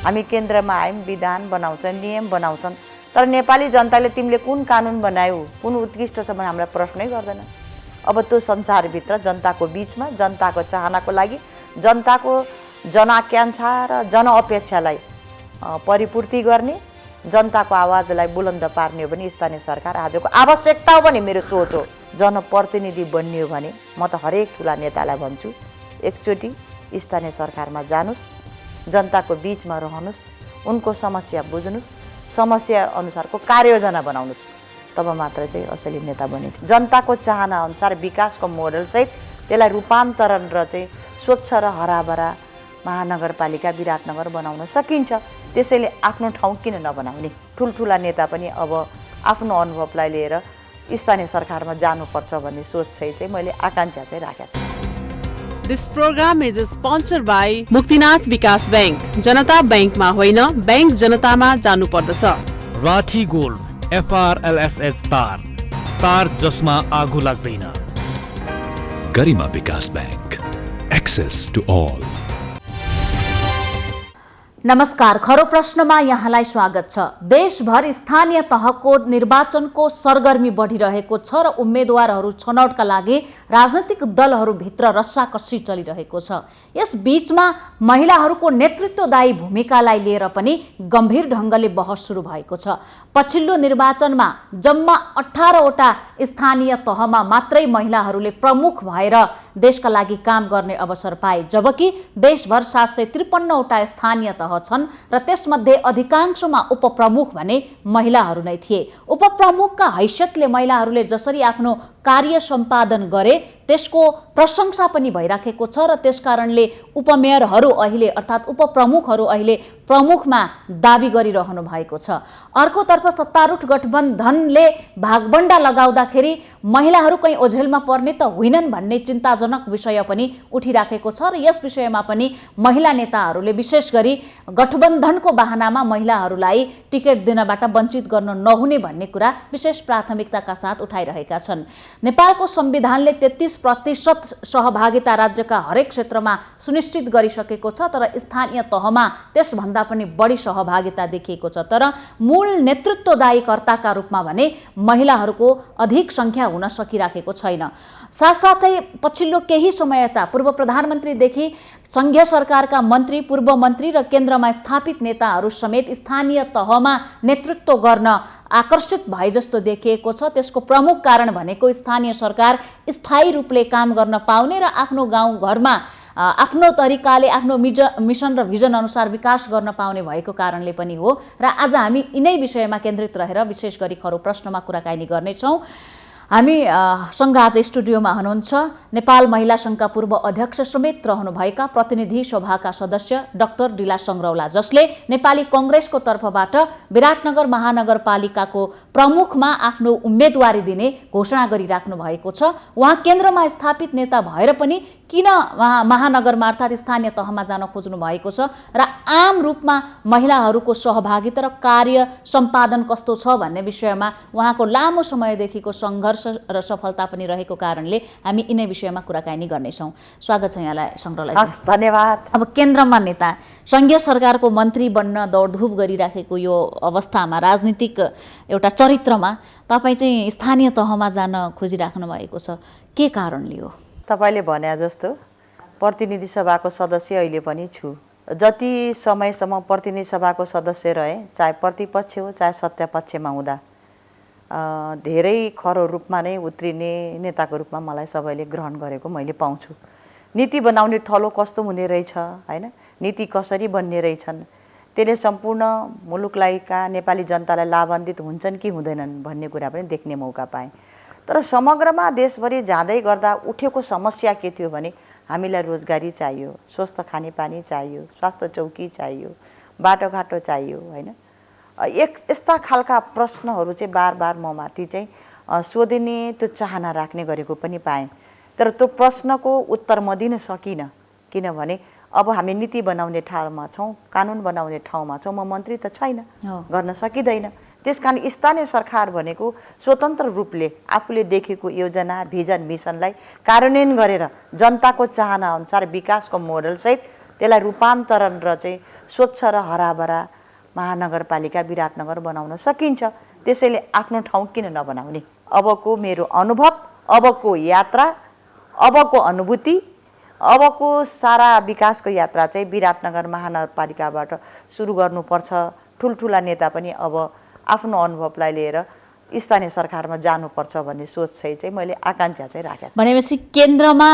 हामी केन्द्रमा आयौँ, विधान बनाउँछन्, नियम बनाउँछन्, तर नेपाली जनताले तिमीले कुन कानुन बनायौ, कुन उत्कृष्ट छ भने हामीलाई प्रश्नै गर्दैन। अब त्यो संसारभित्र जनताको बिचमा जनताको चाहनाको लागि जनताको जनआकाङ्क्षा र जनअपेक्षालाई परिपूर्ति गर्ने, जनताको आवाजलाई बुलन्द पार्ने हो भने स्थानीय सरकार आजको आवश्यकता हो भने मेरो सोच हो। जनप्रतिनिधि बन्ने हो भने म त हरेक ठुला नेतालाई भन्छु, एकचोटि स्थानीय सरकारमा जानुस्, जनताको बिचमा रहनुस्, उनको समस्या बुझ्नुस्, समस्या अनुसारको कार्ययोजना बनाउनुस्, तब मात्र चाहिँ असली नेता बनिन्छ। जनताको चाहना अनुसार विकासको मोडलसहित त्यसलाई रूपान्तरण र चाहिँ स्वच्छ र हराभरा महानगरपालिका विराटनगर बनाउन सकिन्छ। त्यसैले आफ्नो ठाउँ किन नबनाउने? ठुल्ठुला नेता पनि अब आफ्नो अनुभवलाई लिएर स्थानीय सरकारमा जानुपर्छ भन्ने सोच चाहिँ मैले आकाङ्क्षा चाहिँ राखेको छु। This program is sponsored by Muktinath विकास बैंक। जनता बैंकमा होइन, बैंक जनतामा जानु पर्दछ। राठी गोल्ड FRLSS तार जसमा आगो लाग्दैन। गरिमा Bikas bank, access to all. नमस्कार, खरो प्रश्नमा यहाँलाई स्वागत छ। देशभर स्थानीय तहको निर्वाचनको सरगर्मी बढिरहेको छ र उम्मेदवारहरू छनौटका लागि राजनैतिक दलहरूभित्र रस्साकस्सी चलिरहेको छ। यस बीचमा महिलाहरूको नेतृत्वदायी भूमिकालाई लिएर पनि गम्भीर ढङ्गले बहस सुरु भएको छ। पछिल्लो निर्वाचनमा जम्मा 18वटा स्थानीय तहमा मात्रै महिलाहरूले प्रमुख भएर देशका लागि काम गर्ने अवसर पाए, जबकि देशभर 753वटा स्थानीय तह छन् र त्यसमध्ये अधिकांशमा उपप्रमुख भने महिलाहरू नै थिए। उपप्रमुखका हैसियतले महिलाहरूले जसरी आफ्नो कार्य सम्पादन गरे त्यसको प्रशंसा पनि भइराखेको छ र त्यसकारणले उपमेयरहरू अहिले अर्थात् उपप्रमुखहरू अहिले प्रमुखमा दाबी गरिरहनु भएको छ। अर्कोतर्फ सत्तारूढ गठबन्धनले भागबण्डा लगाउँदाखेरि महिलाहरू कहीँ ओझेलमा पर्ने त होइनन् भन्ने चिन्ताजनक विषय पनि उठिराखेको छ र यस विषयमा पनि महिला नेताहरूले विशेष गरी गठबन्धनको बहानामा महिलाहरूलाई टिकट दिनबाट वञ्चित गर्न नहुने भन्ने कुरा विशेष प्राथमिकताका साथ उठाइरहेका छन्। नेपालको संविधानले 33% सहभागिता राज्यका हरेक क्षेत्रमा सुनिश्चित गरिसकेको छ, तर स्थानीय तहमा त्यसभन्दा पनि बढी सहभागिता देखिएको छ। तर मूल नेतृत्वदायीकर्ताका रूपमा भने महिलाहरूको अधिक संख्या हुन सकिराखेको छैन। साथसाथै पछिल्लो केही समयता पूर्व प्रधानमन्त्रीदेखि संघीय सरकारका मन्त्री, पूर्व मन्त्री र केन्द्रमा स्थापित नेताहरू समेत स्थानीय तहमा नेतृत्व गर्न आकर्षित भए जस्तो देखिएको छ। त्यसको प्रमुख कारण भनेको स्थानीय सरकार स्थायी रूपले काम गर्न पाउने र आफ्नो गाउँघरमा आफ्नो तरिकाले आफ्नो मिसन र भिजन अनुसार विकास गर्न पाउने भएको कारणले पनि हो। र आज हामी यिनै विषयमा केन्द्रित रहेर विशेष गरी खरो प्रश्नमा कुराकानी गर्नेछौँ। हामी सँग आज स्टुडियोमा हुनुहुन्छ नेपाल महिला संघका पूर्व अध्यक्ष समेत रहनुभएका प्रतिनिधि सभाका सदस्य डाक्टर डिला संग्रौला, जसले नेपाली कांग्रेसको तर्फबाट विराटनगर महानगरपालिकाको प्रमुखमा आफ्नो उम्मेदवारी दिने घोषणा गरिराख्नु भएको छ। उहाँ केन्द्रमा स्थापित नेता भएर पनि किन महानगरमा अर्थात् स्थानीय तहमा जान खोज्नु भएको छ र आम रूपमा महिलाहरूको सहभागिता र कार्य सम्पादन कस्तो छ भन्ने विषयमा उहाँको लामो समयदेखिको सङ्घर्ष र सफलता पनि रहेको कारणले हामी यिनै विषयमा कुराकानी गर्नेछौँ। स्वागत छ यहाँलाई संग्रौला। हस्, धन्यवाद। अब केन्द्रमा नेता, संघीय सरकारको मन्त्री बन्न दौडधुप गरिराखेको यो अवस्थामा राजनीतिक एउटा चरित्रमा तपाईँ चाहिँ स्थानीय तहमा जान खोजिराख्नु भएको छ, के कारणले हो? तपाईँले भने जस्तो प्रतिनिधि सभाको सदस्य अहिले पनि छु। जति समयसम्म प्रतिनिधि सभाको सदस्य रहे, चाहे प्रतिपक्ष हो चाहे सत्तापक्षमा हुँदा धेरै खरो रूपमा नै उत्रिने नेताको रूपमा मलाई सबैले ग्रहण गरेको मैले पाउँछु। नीति बनाउने थलो कस्तो हुने रहेछ, हैन, नीति कसरी बन्ने रहेछन्, त्यसले सम्पूर्ण मुलुकलाई नेपाली जनतालाई लाभान्वित हुन्छन् कि हुँदैनन् भन्ने कुरा पनि देख्ने मौका पाएँ। तर समग्रमा देशभरि जाँदै गर्दा उठेको समस्या के थियो भने हामीलाई रोजगारी चाहियो, स्वस्थ खानेपानी चाहियो, स्वास्थ्य चौकी चाहियो, बाटोघाटो चाहियो, हैन। यस्ता खालका प्रश्नहरू चाहिँ बार बार म माथि चाहिँ सोधिने त्यो चाहना राख्ने गरेको पनि पाएँ। तर त्यो प्रश्नको उत्तर म दिन सकिनँ, किनभने अब हामी नीति बनाउने ठाउँमा छौँ, कानुन बनाउने ठाउँमा छौँ, म मन्त्री त छैन, गर्न सकिँदैन। त्यसकारण स्थानीय सरकार भनेको स्वतन्त्र रूपले आफूले देखेको योजना, भिजन, मिसनलाई कार्यान्वयन गरेर जनताको चाहना अनुसार विकासको मोडलसहित त्यसलाई रूपान्तरण र चाहिँ स्वच्छ र हराभरा महानगरपालिका विराटनगर बनाउन सकिन्छ। त्यसैले आफ्नो ठाउँ किन नबनाउने? अबको मेरो अनुभव, अबको यात्रा, अबको अनुभूति, अबको सारा विकासको यात्रा चाहिँ विराटनगर महानगरपालिकाबाट सुरु गर्नुपर्छ। ठुल्ठुला नेता पनि अब आफ्नो अनुभवलाई लिएर स्थानीय सरकारमा जानुपर्छ भन्ने सोच चाहिँ मैले आकाङ्क्षा चाहिँ राखेको छु। भनेपछि केन्द्रमा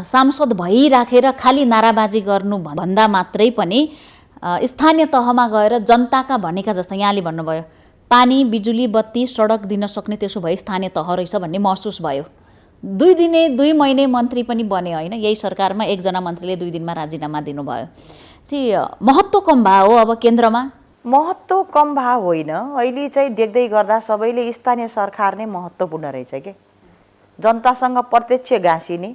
सांसद भइराखेर खालि नाराबाजी गर्नु भन्दा मात्रै पनि स्थानीय तहमा गएर जनताका भनेका जस्ता यहाँले भन्नुभयो पानी बिजुली बत्ती सडक दिन सक्ने, त्यसो भए स्थानीय तह रहेछ भन्ने महसुस भयो। 2 महिने मन्त्री पनि बने होइन, यही सरकारमा एकजना मन्त्रीले 2 दिनमा राजीनामा दिनुभयो। महत्त्व कम भयो अब केन्द्रमा? महत्त्व कम भए होइन, अहिले चाहिँ देख्दै गर्दा सबैले स्थानीय सरकार नै महत्त्वपूर्ण रहेछ के। जनतासँग प्रत्यक्ष गाँसिने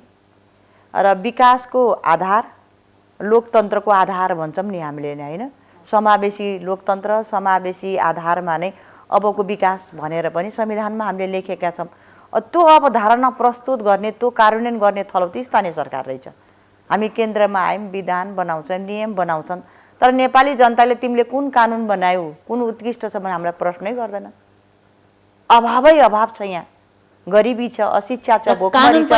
र विकासको आधार, लोकतन्त्रको आधार भन्छौँ नि हामीले नै होइन, समावेशी लोकतन्त्र, समावेशी आधारमा नै अबको विकास भनेर पनि संविधानमा हामीले लेखेका छौँ। त्यो अवधारणा प्रस्तुत गर्ने, त्यो कार्यान्वयन गर्ने थलौती स्थानीय सरकार रहेछ। हामी केन्द्रमा आयौँ, विधान बनाउँछौँ, नियम बनाउँछन्, तर नेपाली जनताले तिमीले कुन कानुन बनायौ, कुन उत्कृष्ट छ भने हामीलाई प्रश्नै गर्दैन। अभावै अभाव छ, यहाँ गरिबी छ, अशिक्षा छ, भोकमरी छ।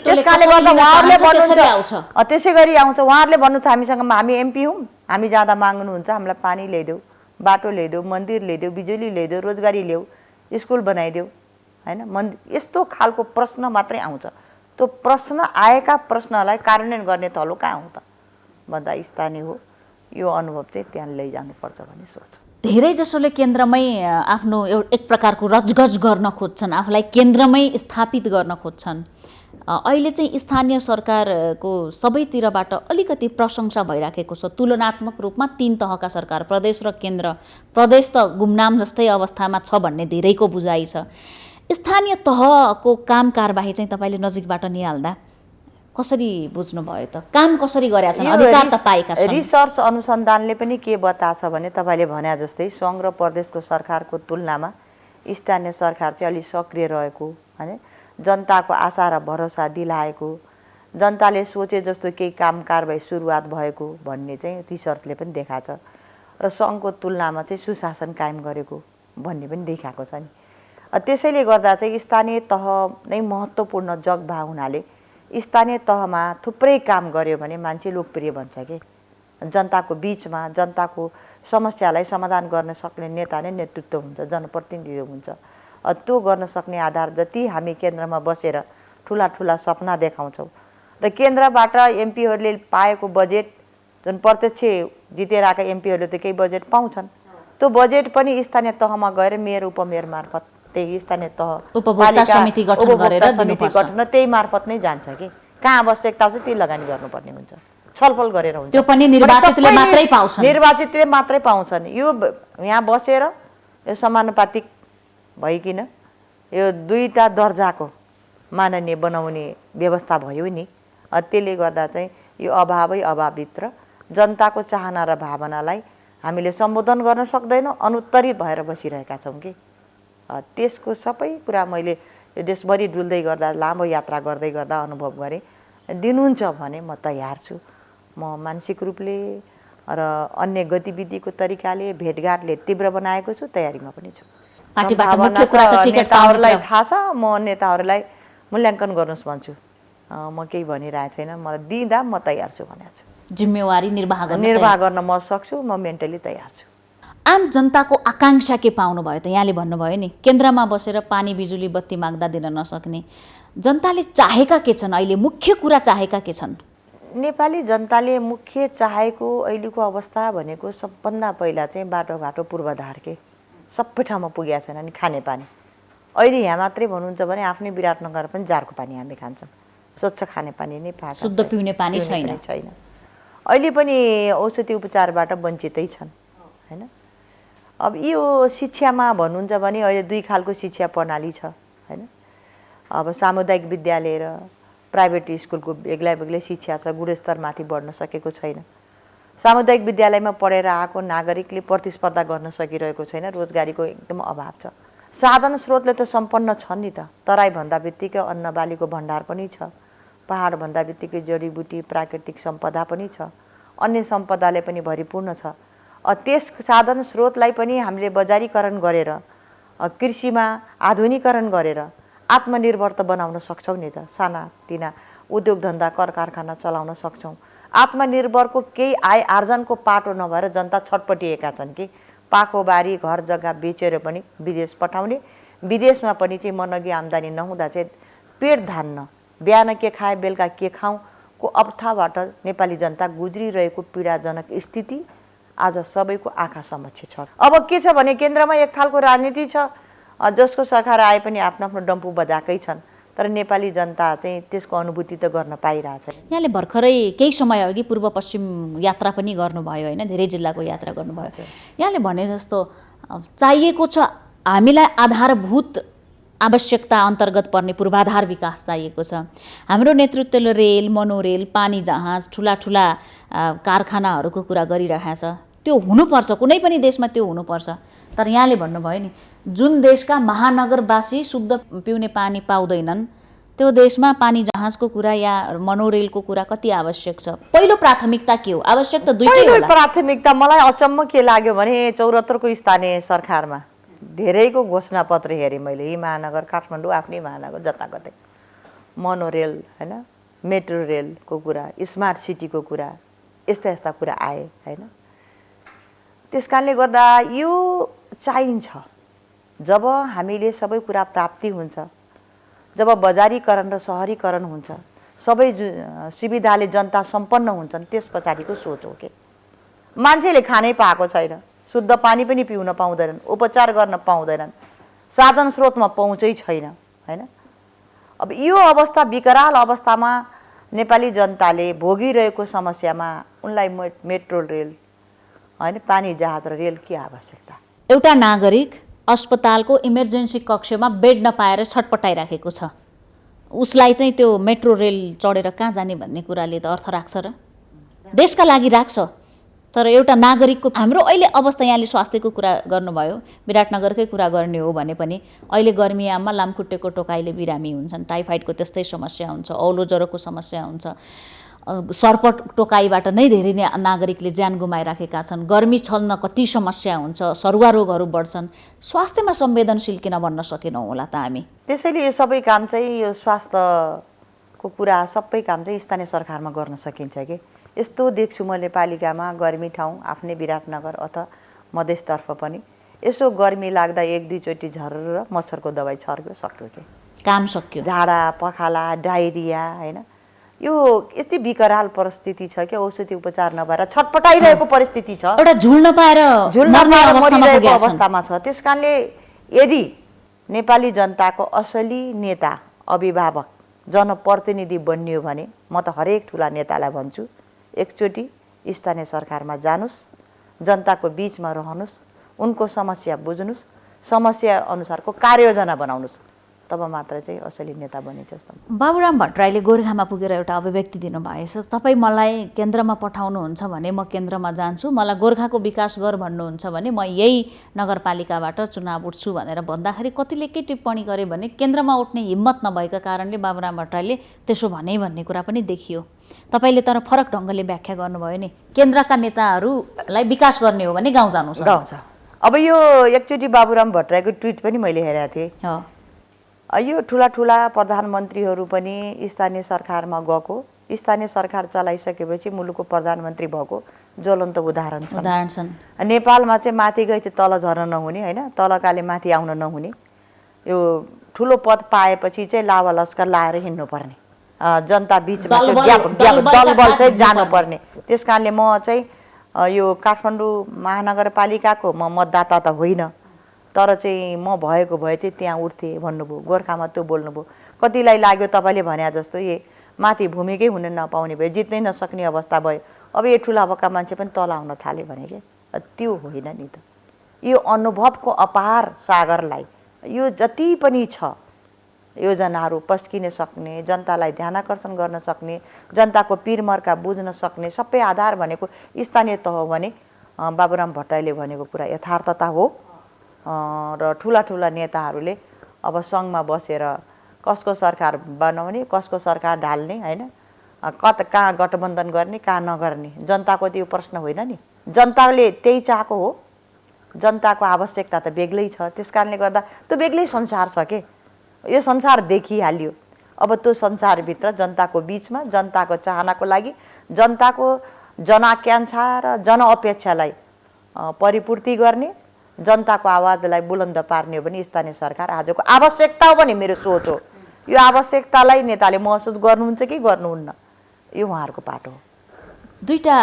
त्यसकारणले गर्दा उहाँहरूले भन्नुहुन्छ, त्यसै गरी आउँछ उहाँहरूले भन्नुहुन्छ हामीसँग, हामी एमपी हौँ, हामी जाँदा माग्नुहुन्छ हामीलाई पानी ल्याइदेऊ, बाटो ल्याइदेऊ, मन्दिर ल्याइदेऊ, बिजुली ल्याइदेऊ, रोजगारी ल्याऊ, स्कुल बनाइदेऊ होइन, यस्तो खालको प्रश्न मात्रै आउँछ। त्यो प्रश्न आएका प्रश्नलाई कार्यान्वयन गर्ने थलो कहाँ हो त भन्दा स्थानीय हो। यो अनुभव चाहिँ त्यहाँ लैजानुपर्छ भन्ने सोच। धेरै जसोले केन्द्रमै आफ्नो एक प्रकारको रजगज गर्न खोज्छन्, आफूलाई केन्द्रमै स्थापित गर्न खोज्छन्। अहिले चाहिँ स्थानीय सरकारको सबैतिरबाट अलिकति प्रशंसा भइराखेको छ। तुलनात्मक रूपमा 3 तहका सरकार, प्रदेश र केन्द्र। प्रदेश त गुमनाम जस्तै अवस्थामा छ भन्ने धेरैको बुझाइ छ। स्थानीय तहको काम कारबाही चाहिँ तपाईँले नजिकबाट निहाल्दा कसरी बुझ्नुभयो त? काम कसरी गरेका छन्, अधिकार त पाएका छन्? रिसर्च अनुसन्धानले पनि के बताछ भने तपाईँले भने जस्तै सङ्घ र प्रदेशको सरकारको तुलनामा स्थानीय सरकार चाहिँ अलि सक्रिय रहेको होइन, जनताको आशा र भरोसा दिलाएको, जनताले सोचे जस्तो केही काम कारबाही सुरुवात भएको भन्ने चाहिँ रिसर्चले पनि देखाएको छ। र सङ्घको तुलनामा चाहिँ सुशासन कायम गरेको भन्ने पनि देखाएको छ नि। त्यसैले गर्दा चाहिँ स्थानीय तह नै महत्त्वपूर्ण जग भए हुनाले स्थानीय तहमा थुप्रै काम गर्यो भने मान्छे लोकप्रिय बन्छ कि। जनताको बिचमा जनताको समस्यालाई समाधान गर्न सक्ने नेता नै नेतृत्व हुन्छ, जनप्रतिनिधि हुन्छ। त्यो गर्न सक्ने आधार जति हामी केन्द्रमा बसेर ठुला ठुला सपना देखाउँछौँ र केन्द्रबाट एमपीहरूले पाएको बजेट, जुन प्रत्यक्ष जितेर आएका एमपीहरूले त केही बजेट पाउँछन्, त्यो बजेट पनि स्थानीय तहमा गएर मेयर उपमेयर मार्फत त्यही स्थानीय तह उपभोक्ता समिति गठन गरेर दिनुपर्छ। त्यही मार्फत नै जान्छ कि। कहाँ आवश्यकता छ त्यही लगानी गर्नुपर्ने हुन्छ, छलफल गरेर हुन्छ। त्यो पनि निर्वाचितले मात्रै पाउँछन्, निर्वाचितले मात्रै पाउँछन्। यो यहाँ बसेर यो समानुपातिक भइकिन यो 2टा दर्जाको माननीय बनाउने व्यवस्था भयो नि, त्यसले गर्दा चाहिँ यो अभावै अभावभित्र जनताको चाहना र भावनालाई हामीले सम्बोधन गर्न सक्दैनौँ, अनुत्तरित भएर बसिरहेका छौँ कि। त्यसको सबै कुरा मैले यो देशभरि डुल्दै गर्दा, लामो यात्रा गर्दै गर्दा अनुभव गरेँ। दिनुहुन्छ भने म तयार छु। म मानसिक रूपले र अन्य गतिविधिको तरिकाले भेटघाटले तीव्र बनाएको छु, तयारीमा पनि छु। नेताहरूलाई थाहा छ, म नेताहरूलाई मूल्याङ्कन गर्नुहोस् भन्छु। म केही भनिरहेको छैन, मलाई दिँदा म तयार छु भनेको छु। जिम्मेवारी निर्वाह गर्न म सक्छु, म मेन्टली तयार छु। आम जनताको आकाङ्क्षा के पाउनु भयो त? यहाँले भन्नुभयो नि केन्द्रमा बसेर पानी बिजुली बत्ती माग्दा दिन नसक्ने, जनताले चाहेका के छन्? अहिले मुख्य कुरा चाहेका के छन्? नेपाली जनताले मुख्य चाहेको अहिलेको अवस्था भनेको सबभन्दा पहिला चाहिँ बाटोघाटो पूर्वाधार के सबै ठाउँमा पुगेका छैन नि। खानेपानी अहिले यहाँ मात्रै भन्नुहुन्छ भने आफ्नै विराटनगर पनि जारको पानी हामी खान्छौँ, स्वच्छ खानेपानी नै पाएको, शुद्ध पिउने पानी छैन। अहिले पनि औषधि उपचारबाट वञ्चितै छन् होइन। अब यो शिक्षामा भन्नुहुन्छ भने अहिले 2 खालको शिक्षा प्रणाली छ होइन। अब सामुदायिक विद्यालय र प्राइभेट स्कुलको बेग्लै बेग्लै शिक्षा छ, गुणस्तरमाथि बढ्न सकेको छैन। सामुदायिक विद्यालयमा पढेर आएको नागरिकले प्रतिस्पर्धा गर्न सकिरहेको छैन, रोजगारीको एकदम अभाव छ। साधन स्रोतले त सम्पन्न छन् नि त, तराई भन्दा बित्तिकै अन्नबालीको भण्डार पनि छ, पहाड भन्दा बित्तिकै जडीबुटी प्राकृतिक सम्पदा पनि छ, अन्य सम्पदाले पनि भरिपूर्ण छ। त्यस साधन स्रोतलाई पनि हामीले बजारीकरण गरेर कृषिमा आधुनिकीकरण गरेर आत्मनिर्भर त बनाउन सक्छौँ नि त। सानातिना उद्योग धन्दा कर कारखाना चलाउन सक्छौँ। आत्मनिर्भरको केही आय आर्जनको पाटो नभएर जनता छटपटिएका छन् कि पाको बारी घर जग्गा बेचेर पनि विदेश पठाउने, विदेशमा पनि चाहिँ मनगी आम्दानी नहुँदा चाहिँ पेट धान्न, बिहान के खाए बेलुका के खाउँ को अवस्थाबाट नेपाली जनता गुज्रिरहेको पीडाजनक स्थिति आज सबैको आँखा समक्ष छ। अब के छ भने केन्द्रमा एक खालको राजनीति छ, जसको सरकार आए पनि आफ्नो आफ्नो डम्फु बजाएकै छन्, तर नेपाली जनता चाहिँ त्यसको अनुभूति त गर्न पाइरहेछ। यहाँले भर्खरै केही समय अघि पूर्व पश्चिम यात्रा पनि गर्नुभयो होइन, धेरै जिल्लाको यात्रा गर्नुभयो। यहाँले भने जस्तो चाहिएको छ हामीलाई आधारभूत आवश्यकता अन्तर्गत पर्ने पूर्वाधार विकास चाहिएको छ। हाम्रो नेतृत्वले रेल, मोनोरेल, पानी जहाज, ठुला ठुला कारखानाहरूको कुरा गरिरहेछ। त्यो हुनुपर्छ, कुनै पनि देशमा त्यो हुनुपर्छ। तर यहाँले भन्नुभयो नि, जुन देशका महानगरवासी शुद्ध पिउने पानी पाउँदैनन् त्यो देशमा पानी जहाजको कुरा या मोनोरेलको कुरा कति आवश्यक छ? पहिलो प्राथमिकता के हो? आवश्यक त दुईटै होला। प्राथमिकता मलाई अचम्म के लाग्यो भने 74को स्थानीय सरकारमा धेरैको घोषणापत्र हेरेँ मैले। यी महानगर काठमाडौँ आफ्नै महानगर जताकतै मोनोरेल होइन, मेट्रो रेलको कुरा, स्मार्ट सिटीको कुरा, यस्ता यस्ता कुरा आए होइन। त्यस कारणले गर्दा यो चाहिन्छ। जब हामीले सबै कुरा प्राप्ति हुन्छ, जब बजारीकरण र सहरीकरण हुन्छ, सबै सुविधाले जनता सम्पन्न हुन्छन्, त्यस पछाडिको सोच हो कि मान्छेले खानै पाएको छैन, शुद्ध पानी पनि पिउन पाउँदैनन्, उपचार गर्न पाउँदैनन्, साधन स्रोतमा पहुँचै छैन होइन। अब यो अवस्था, विकराल अवस्थामा नेपाली जनताले भोगिरहेको समस्यामा उनलाई मेट्रो रेल होइन, पानी जहाज र रेल के आवश्यकता? एउटा नागरिक अस्पतालको इमर्जेन्सी कक्षमा बेड नपाएर छटपटाइराखेको छ, उसलाई चाहिँ त्यो मेट्रो रेल चढेर कहाँ जाने भन्ने कुराले त अर्थ राख्छ र? देशका लागि राख्छ। तर एउटा नागरिकको हाम्रो अहिले अवस्था, यहाँले स्वास्थ्यको कुरा गर्नुभयो, विराटनगरकै कुरा गर्ने हो भने पनि अहिले गर्मीयाममा लामखुट्टेको टोकाइले बिरामी हुन्छन्, टाइफाइडको त्यस्तै समस्या हुन्छ, औलो ज्वरोको समस्या हुन्छ, सर्प टोकाइबाट नै धेरै नै नागरिकले ज्यान गुमाइराखेका छन्, गर्मी छल्न कति समस्या हुन्छ, सरुवा रोगहरू बढ्छन्। स्वास्थ्यमा संवेदनशील किन बन्न सकेनौँ होला त हामी? त्यसैले यो सबै काम चाहिँ, यो स्वास्थ्यको कुरा सबै काम चाहिँ स्थानीय सरकारमा गर्न सकिन्छ कि। यस्तो देख्छु मैले पालिकामा गर्मी ठाउँ आफ्नै विराटनगर अथवा मधेसतर्फ पनि यसो गर्मी लाग्दा एक दुईचोटि झरेर मच्छरको दबाई छर्क्यो, सक्यो कि काम सक्यो। झाडा पखाला डायरिया होइन, यो यस्तै विकराल परिस्थिति छ कि औषधि उपचार नभएर छटपटाइरहेको परिस्थिति छ। एउटा झुल नपाएर मरिरहेको अवस्थामा छ। त्यस कारणले यदि नेपाली जनताको असली नेता, अभिभावक, जनप्रतिनिधि बन्नियो भने म त हरेक ठुला नेतालाई भन्छु, एकचोटि स्थानीय सरकारमा जानुस्, जनताको बिचमा रहनुस्, उनको समस्या बुझ्नुस्, समस्या अनुसारको कार्ययोजना बनाउनुस्, तब मात्र चाहिँ असली नेता बनिन्छ जस्तो। बाबुराम भट्टराईले गोर्खामा पुगेर एउटा अभिव्यक्ति दिनुभएछ, तपाईँ मलाई केन्द्रमा पठाउनुहुन्छ भने म केन्द्रमा जान्छु, मलाई गोर्खाको विकास गर भन्नुहुन्छ भने म यही नगरपालिकाबाट चुनाव उठ्छु भनेर भन्दाखेरि कतिले के टिप्पणी गरे भने केन्द्रमा उठ्ने हिम्मत नभएका कारणले बाबुराम भट्टराईले त्यसो भने भन्ने कुरा पनि देखियो। तपाईँले तर फरक ढङ्गले व्याख्या गर्नुभयो नि, केन्द्रका नेताहरूलाई विकास गर्ने हो भने गाउँ जानु गाउँछ। अब यो एकचोटि बाबुराम भट्टराईको ट्विट पनि मैले हेरेको थिएँ। यो ठुला ठुला प्रधानमन्त्रीहरू पनि स्थानीय सरकारमा गएको, स्थानीय सरकार चलाइसकेपछि मुलुकको प्रधानमन्त्री भएको ज्वलन्त उदाहरण छन्। नेपालमा चाहिँ माथि गए चाहिँ तल झर्न नहुने होइन, तलकाले माथि आउन नहुने, यो ठुलो पद पाएपछि चाहिँ लावा लस्कर लाएर हिँड्नुपर्ने, जनता बिचमा चाहिँ दलबल चाहिँ जानुपर्ने। त्यस कारणले म चाहिँ यो काठमाडौँ महानगरपालिकाको म मतदाता त होइन, तर चाहिँ म भएको भए चाहिँ त्यहाँ उठ्थेँ भन्नुभयो, गोर्खामा त्यो बोल्नुभयो। कतिलाई लाग्यो तपाईँले भने जस्तो माथि भूमिकै हुन नपाउने भयो, जित्नै नसक्ने अवस्था भयो, अब यो ठुला भएका मान्छे पनि तल आउन थाले भने के, त्यो होइन नि त। यो अनुभवको अपार सागरलाई यो जति पनि छ योजनाहरू पस्किन सक्ने, जनतालाई ध्यानाकर्षण गर्न सक्ने, जनताको पिरमर्का बुझ्न सक्ने सबै आधार भनेको स्थानीय तह हो भने बाबुराम भट्टराईले भनेको कुरा यथार्थता हो। र ठुला ठुला नेताहरूले अब सङ्घमा बसेर कसको सरकार बनाउने, कसको सरकार ढाल्ने होइन, कहाँ गठबन्धन गर्ने कहाँ नगर्ने जनताको त्यो प्रश्न होइन नि। जनताले त्यही चाहेको हो। जनताको आवश्यकता त बेग्लै छ। त्यसकारणले गर्दा त्यो बेग्लै संसार छ के। यो संसार देखिहाल्यो। अब त्यो संसारभित्र जनताको बिचमा जनताको चाहनाको लागि जनताको जनआकाङ्क्षा र जनअपेक्षालाई परिपूर्ति गर्ने, जनताको आवाजलाई बुलन्द पार्ने हो भने स्थानीय सरकार आजको आवश्यकता हो भने मेरो सोच हो। यो आवश्यकतालाई नेताले महसुस गर्नुहुन्छ कि गर्नुहुन्न, यो उहाँहरूको पाटो हो। दुईटा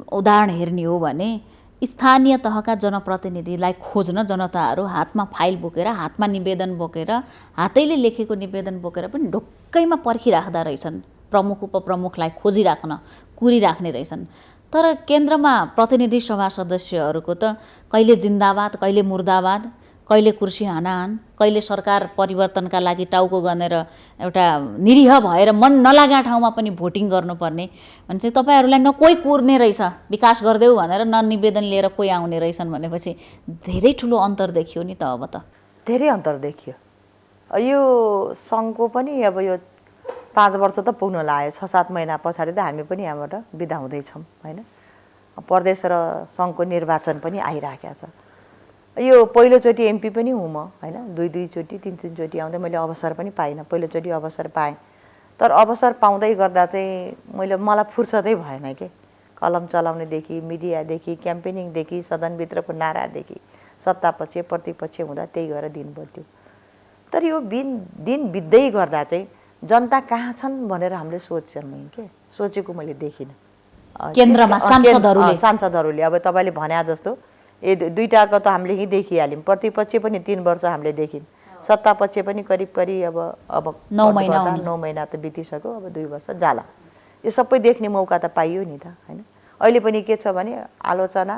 उदाहरण हेर्ने हो भने स्थानीय तहका जनप्रतिनिधिलाई खोज्न जनताहरू हातमा फाइल बोकेर, हातमा निवेदन बोकेर, हातैले लेखेको निवेदन बोकेर पनि ढुक्कैमा पर्खिराख्दा रहेछन्। प्रमुख उपप्रमुखलाई खोजिराख्न, कुरिराख्ने रहेछन्। तर केन्द्रमा प्रतिनिधि सभा सदस्यहरूको त कहिले जिन्दाबाद, कहिले मुर्दाबाद, कहिले कुर्सी हानाहान, कहिले सरकार परिवर्तनका लागि टाउको गनेर एउटा निरीह भएर मन नलागा ठाउँमा पनि भोटिङ गर्नुपर्ने भने चाहिँ तपाईँहरूलाई न कोही कुर्ने रहेछ विकास गरिदेऊ भनेर, न निवेदन लिएर कोही आउने रहेछन् भनेपछि धेरै ठुलो अन्तर देखियो नि त। अब त धेरै अन्तर देखियो। यो सङ्घको पनि अब यो 5 वर्ष त पुग्न लाग्यो। 6-7 महिना पछाडि त हामी पनि यहाँबाट बिदा हुँदैछौँ होइन। प्रदेश र सङ्घको निर्वाचन पनि आइराखेको छ। यो पहिलोचोटि एमपी पनि हुँ म होइन। 2-2चोटि 3-3चोटि आउँदै मैले अवसर पनि पाइनँ। पहिलोचोटि अवसर पाएँ, तर अवसर पाउँदै गर्दा चाहिँ मलाई फुर्सदै भएन के। कलम चलाउनेदेखि, मिडियादेखि, क्याम्पेनिङदेखि, सदनभित्रको नारादेखि, सत्तापक्ष प्रतिपक्ष हुँदा त्यही गरेर दिन बढ्थ्यो। तर यो दिन बित्दै गर्दा चाहिँ जनता कहाँ छन् भनेर हामीले सोच्छौँ के, सोचेको मैले देखिनँ। केन्द्रमा सांसदहरूले अब तपाईँले भने जस्तो दुईटाको त हामीले यहीँ देखिहाल्यौँ। प्रतिपक्ष पनि 3 वर्ष हामीले देखिन्, सत्तापक्ष पनि करिब अब 9 महिना त बितिसक्यो। अब 2 वर्ष जाला। यो सबै देख्ने मौका त पाइयो नि त होइन। अहिले पनि के छ भने आलोचना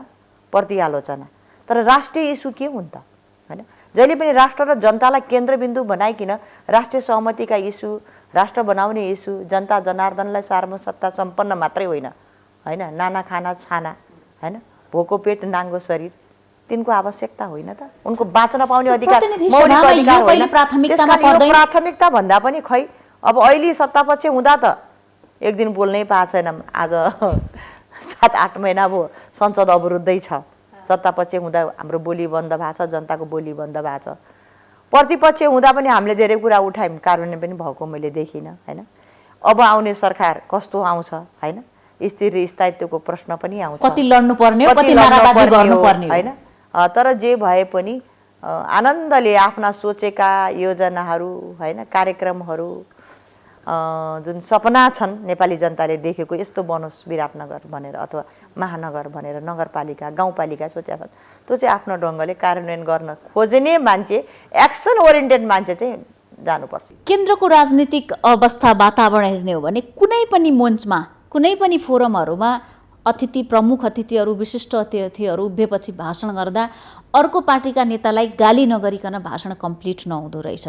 प्रतिआलोचना, तर राष्ट्रिय इस्यु के हुन् त होइन। जहिले पनि राष्ट्र र जनतालाई केन्द्रबिन्दु बनाइकन राष्ट्रिय सहमतिका इस्यु, राष्ट्र बनाउने इस्यु, जनता जनार्दनलाई सार्वसत्ता सम्पन्न मात्रै होइन होइन, नाना खाना छाना होइन, भोको पेट नाङ्गो शरीर, तिनको आवश्यकता होइन त। उनको बाँच्न पाउने अधिकार मौलिक अधिकार होइन। प्राथमिकता भन्दा पनि खै अब अहिले सत्तापक्ष हुँदा त एक दिन बोल्नै पाएको छैनौँ। आज 7-8 महिना भयो संसद अवरुद्धै छ। सत्तापक्ष हुँदा हाम्रो बोली बन्द भएको छ, जनताको बोली बन्द भएको छ। प्रतिपक्ष हुँदा पनि हामीले धेरै कुरा उठायौँ, कार्यान्वयन पनि भएको मैले देखिनँ होइन। अब आउने सरकार कस्तो आउँछ होइन, स्थिर स्थायित्वको प्रश्न पनि आउँछ, कति लड्नुपर्ने हो, कति नाराबाजी गर्नुपर्ने होइन। तर जे भए पनि आनन्दले आफ्ना सोचेका योजनाहरू होइन, कार्यक्रमहरू जुन सपना छन् नेपाली जनताले देखेको, यस्तो बनोस् विराटनगर भनेर अथवा महानगर भनेर, नगरपालिका गाउँपालिका सोचेका छन्, त्यो चाहिँ आफ्नो ढङ्गले कार्यान्वयन गर्न खोज्ने मान्छे, एक्सन ओरिएन्टेड मान्छे चाहिँ जानुपर्छ। केन्द्रको राजनीतिक अवस्था वातावरण हेर्ने हो भने कुनै पनि मञ्चमा, कुनै पनि फोरमहरूमा प्रमुख अतिथिहरू, विशिष्ट अतिथिहरू उभिएपछि भाषण गर्दा अर्को पार्टीका नेतालाई गाली नगरिकन भाषण कम्प्लिट नहुँदो रहेछ,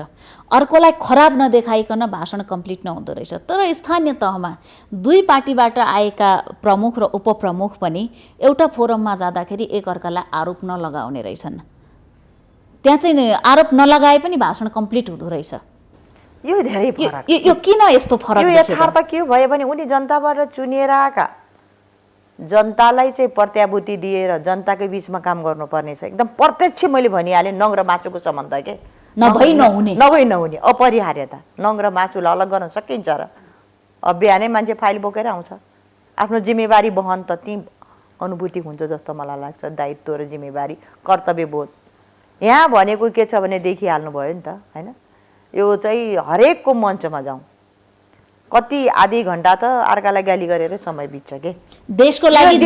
अर्कोलाई खराब नदेखाइकन भाषण कम्प्लिट नहुँदो रहेछ। तर स्थानीय तहमा दुई पार्टीबाट आएका प्रमुख र उपप्रमुख पनि एउटा फोरममा जाँदाखेरि एकअर्कालाई आरोप नलगाउने रहेछन्। त्यहाँ चाहिँ आरोप नलगाए पनि भाषण कम्प्लिट हुँदो रहेछ। यो धेरै फरक। यो किन यस्तो फरक? यो यथार्थ के भयो भने उनी जनताबाट चुनिएर आएका, जनतालाई चाहिँ प्रत्याभूति दिएर जनताकै बिचमा काम गर्नुपर्ने छ। एकदम प्रत्यक्ष मैले भनिहालेँ, नङ र मासुको सम्बन्ध के नभई नहुने अपरिहार्यता। नङ र मासुलाई अलग गर्न सकिन्छ र बिहानै मान्छे फाइल बोकेर आउँछ, आफ्नो जिम्मेवारी वहन त ती अनुभूति हुन्छ जस्तो मलाई लाग्छ। दायित्व र जिम्मेवारी, कर्तव्यबोध यहाँ भनेको के छ भने देखिहाल्नु भयो नि त होइन। यो चाहिँ हरेकको मञ्चमा जाउँ, कति आधी घण्टा त अर्कालाई गाली गरेर समय बित्छ के। देशको लागि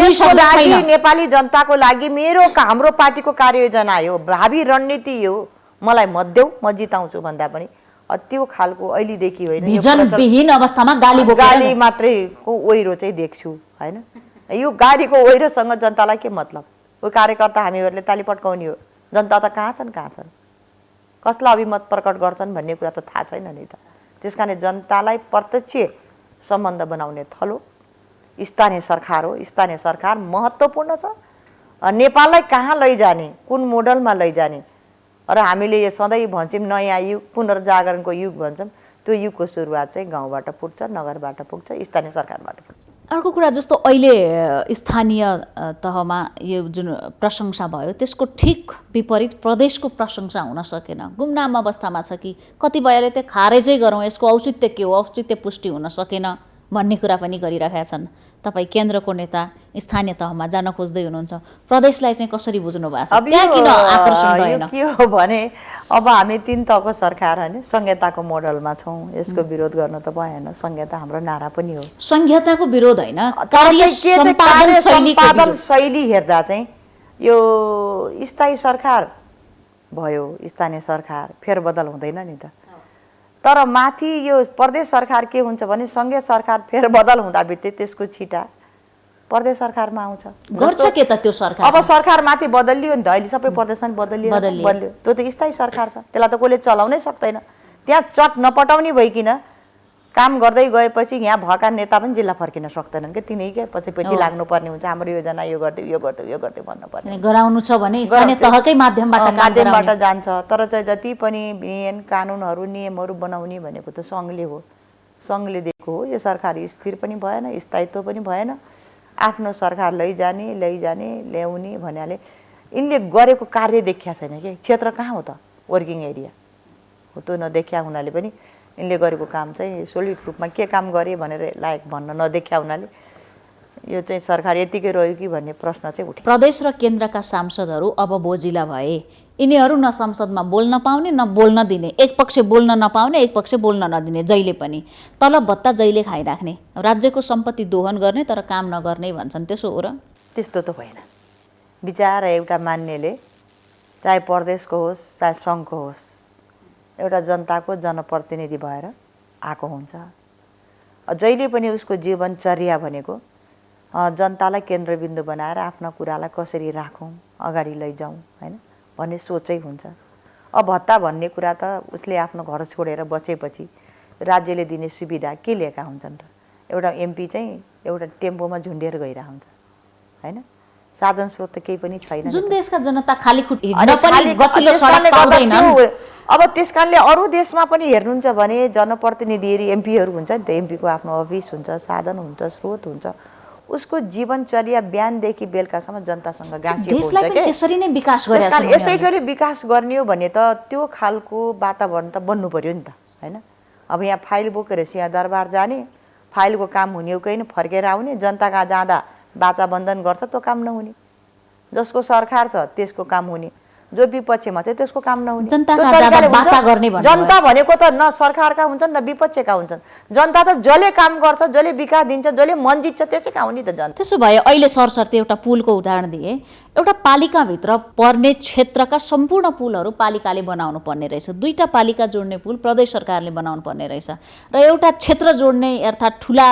नेपाली जनताको लागि हाम्रो पार्टीको कार्ययोजना हो, भावी रणनीति हो, मलाई मत देऊ म जिताउँछु भन्दा पनि त्यो खालको अहिलेदेखि होइन, भिजनविहीन अवस्थामा गाली मात्रैको ओहिरो चाहिँ देख्छु होइन। यो गालीको ओहिरोसँग जनतालाई के मतलब? यो कार्यकर्ता हामीहरूले ताली पड्काउने हो, जनता त कहाँ छन्, कसलाई अभिमत प्रकट गर्छन् भन्ने कुरा त थाहा छैन नि त। त्यस कारण जनतालाई प्रत्यक्ष सम्बन्ध बनाउने थलो स्थानीय सरकार हो। स्थानीय सरकार महत्त्वपूर्ण छ। नेपाललाई कहाँ लैजाने, कुन मोडलमा लैजाने, र हामीले यो सधैँ भन्छौँ नयाँ युग, पुनर्जागरणको युग भन्छौँ, त्यो युगको सुरुवात चाहिँ गाउँबाट पुग्छ, नगरबाट पुग्छ, स्थानीय सरकारबाट पुग्छ। अर्को कुरा जस्तो अहिले स्थानीय तहमा यो जुन प्रशंसा भयो त्यसको ठिक विपरीत प्रदेशको प्रशंसा हुन सकेन, गुमनाम अवस्थामा छ कि कतिपयले त खारेजै गरौँ यसको औचित्य के हो, औचित्य पुष्टि हुन सकेन भन्ने कुरा पनि गरिरहेका छन्। तपाईँ केन्द्रको नेता स्थानीय तहमा जान खोज्दै हुनुहुन्छ, प्रदेशलाई चाहिँ कसरी बुझ्नु भएको छ? त्यहाँ किन आकर्षण रहेन? के हो भने अब हामी 3 तहको सरकार होइन संहिताको मोडलमा छौँ, यसको विरोध गर्न त भएन। संहिता हाम्रो नारा पनि हो। संहिताको विरोध होइन, कार्य सम्पादन शैली हेर्दा चाहिँ यो स्थायी सरकार भयो, स्थानीय सरकार फेरबदल हुँदैन नि त। तर माथि यो प्रदेश सरकार के हुन्छ भने सङ्घीय सरकार फेरबदल हुँदा बित्तिकै त्यसको छिटा प्रदेश सरकारमा आउँछ। गर्छ के त त्यो सरकार? अब सरकार माथि बदलियो नि त, अहिले सबै प्रदेशमा बदलियो। त्यो त स्थायी सरकार छ, त्यसलाई त कसले चलाउनै सक्दैन। त्यहाँ चट नपटाउने भइकिन काम गर्दै गएपछि यहाँ भएका नेता पनि जिल्ला फर्किन सक्दैनन् कि तिनीकै पछि लाग्नुपर्ने हुन्छ। हाम्रो योजना यो गरिदियो, यो गरिदियो, यो गरिदियो भन्नुपर्ने। गराउनु छ भने स्थानीय तहकै माध्यमबाट जान्छ। तर चाहिँ जति पनि ऐन कानुनहरू नियमहरू बनाउने भनेको त सङ्घले हो, सङ्घले दिएको हो। यो सरकार स्थिर पनि भएन, स्थायित्व पनि भएन। आफ्नो सरकार लैजाने ल्याउने भन्नाले यिनले गरेको कार्य देखिया छैन कि क्षेत्र कहाँ हो त, वर्किङ एरिया हो, त्यो नदेखिया हुनाले पनि यिनले गरेको काम चाहिँ सोलिड रूपमा के काम गरे भनेर लायक भन्न नदेखिया हुनाले यो चाहिँ सरकार यतिकै रह्यो कि भन्ने प्रश्न चाहिँ उठ्यो। प्रदेश र केन्द्रका सांसदहरू अब बोजिला भए, यिनीहरू न संसदमा बोल्न पाउने न बोल्न दिने, एक पक्ष बोल्न नपाउने एक पक्ष बोल्न नदिने, जहिले पनि तलब भत्ता जहिले खाइराख्ने, राज्यको सम्पत्ति दोहन गर्ने तर काम नगर्ने भन्छन्। त्यसो हो र? त्यस्तो त भएन। विचार एउटा मान्नेले चाहे प्रदेशको होस् चाहे सङ्घको होस् एउटा जनताको जनप्रतिनिधि भएर आएको हुन्छ। जहिले पनि उसको जीवनचर्या भनेको जनतालाई केन्द्रबिन्दु बनाएर आफ्ना कुरालाई कसरी राखौँ, अगाडि लैजाउँ होइन भन्ने सोचै हुन्छ। अब भत्ता भन्ने कुरा त उसले आफ्नो घर छोडेर बसेपछि राज्यले दिने सुविधा के लिएका हुन्छन् र? एउटा एमपी चाहिँ एउटा टेम्पोमा झुन्डिएर गइरहेको हुन्छ होइन, साधन स्रोत त केही पनि छैन। जुन देशका जनता खाली खुट हिँड्न पनि गतिलो सडक पाउँदैनन्। अब त्यस कारणले अरू देशमा पनि हेर्नुहुन्छ भने जनप्रतिनिधिहरू एमपीहरू हुन्छ नि त, एमपीको आफ्नो अफिस हुन्छ, साधन हुन्छ, स्रोत हुन्छ, उसको जीवनचर्या बिहानदेखि बेलुकासम्म जनतासँग गाँसिएको हुन्छ के। त्यसरी नै विकास गरेका छन्। यसै गरी विकास गर्ने हो भने त त्यो खालको वातावरण त बन्नु पर्यो नि त होइन। अब यहाँ फाइल बोकेर सिंहदरबार जाने, फाइलको काम हुने हो कि फर्केर आउने, जनता कहाँ जाँदा बाचा बन्धन गर्छ त्यो काम नहुने, जसको सरकार छ त्यसको काम हुने, जो विपक्षमा चाहिँ त्यसको काम नहुने। जनता भनेको त न सरकारका हुन्छन् न विपक्षका हुन्छन्। जनता त जसले काम गर्छ, जसले विकास दिन्छ, जसले मन जित्छ त्यसै कहाँ हुने त जनता। त्यसो भए अहिले सरसर्ती एउटा पुलको उदाहरण दिए, एउटा पालिकाभित्र पर्ने क्षेत्रका सम्पूर्ण पुलहरू पालिकाले बनाउनु पर्ने रहेछ, 2टा पालिका जोड्ने पुल प्रदेश सरकारले बनाउनु पर्ने रहेछ र एउटा क्षेत्र जोड्ने अर्थात् ठुला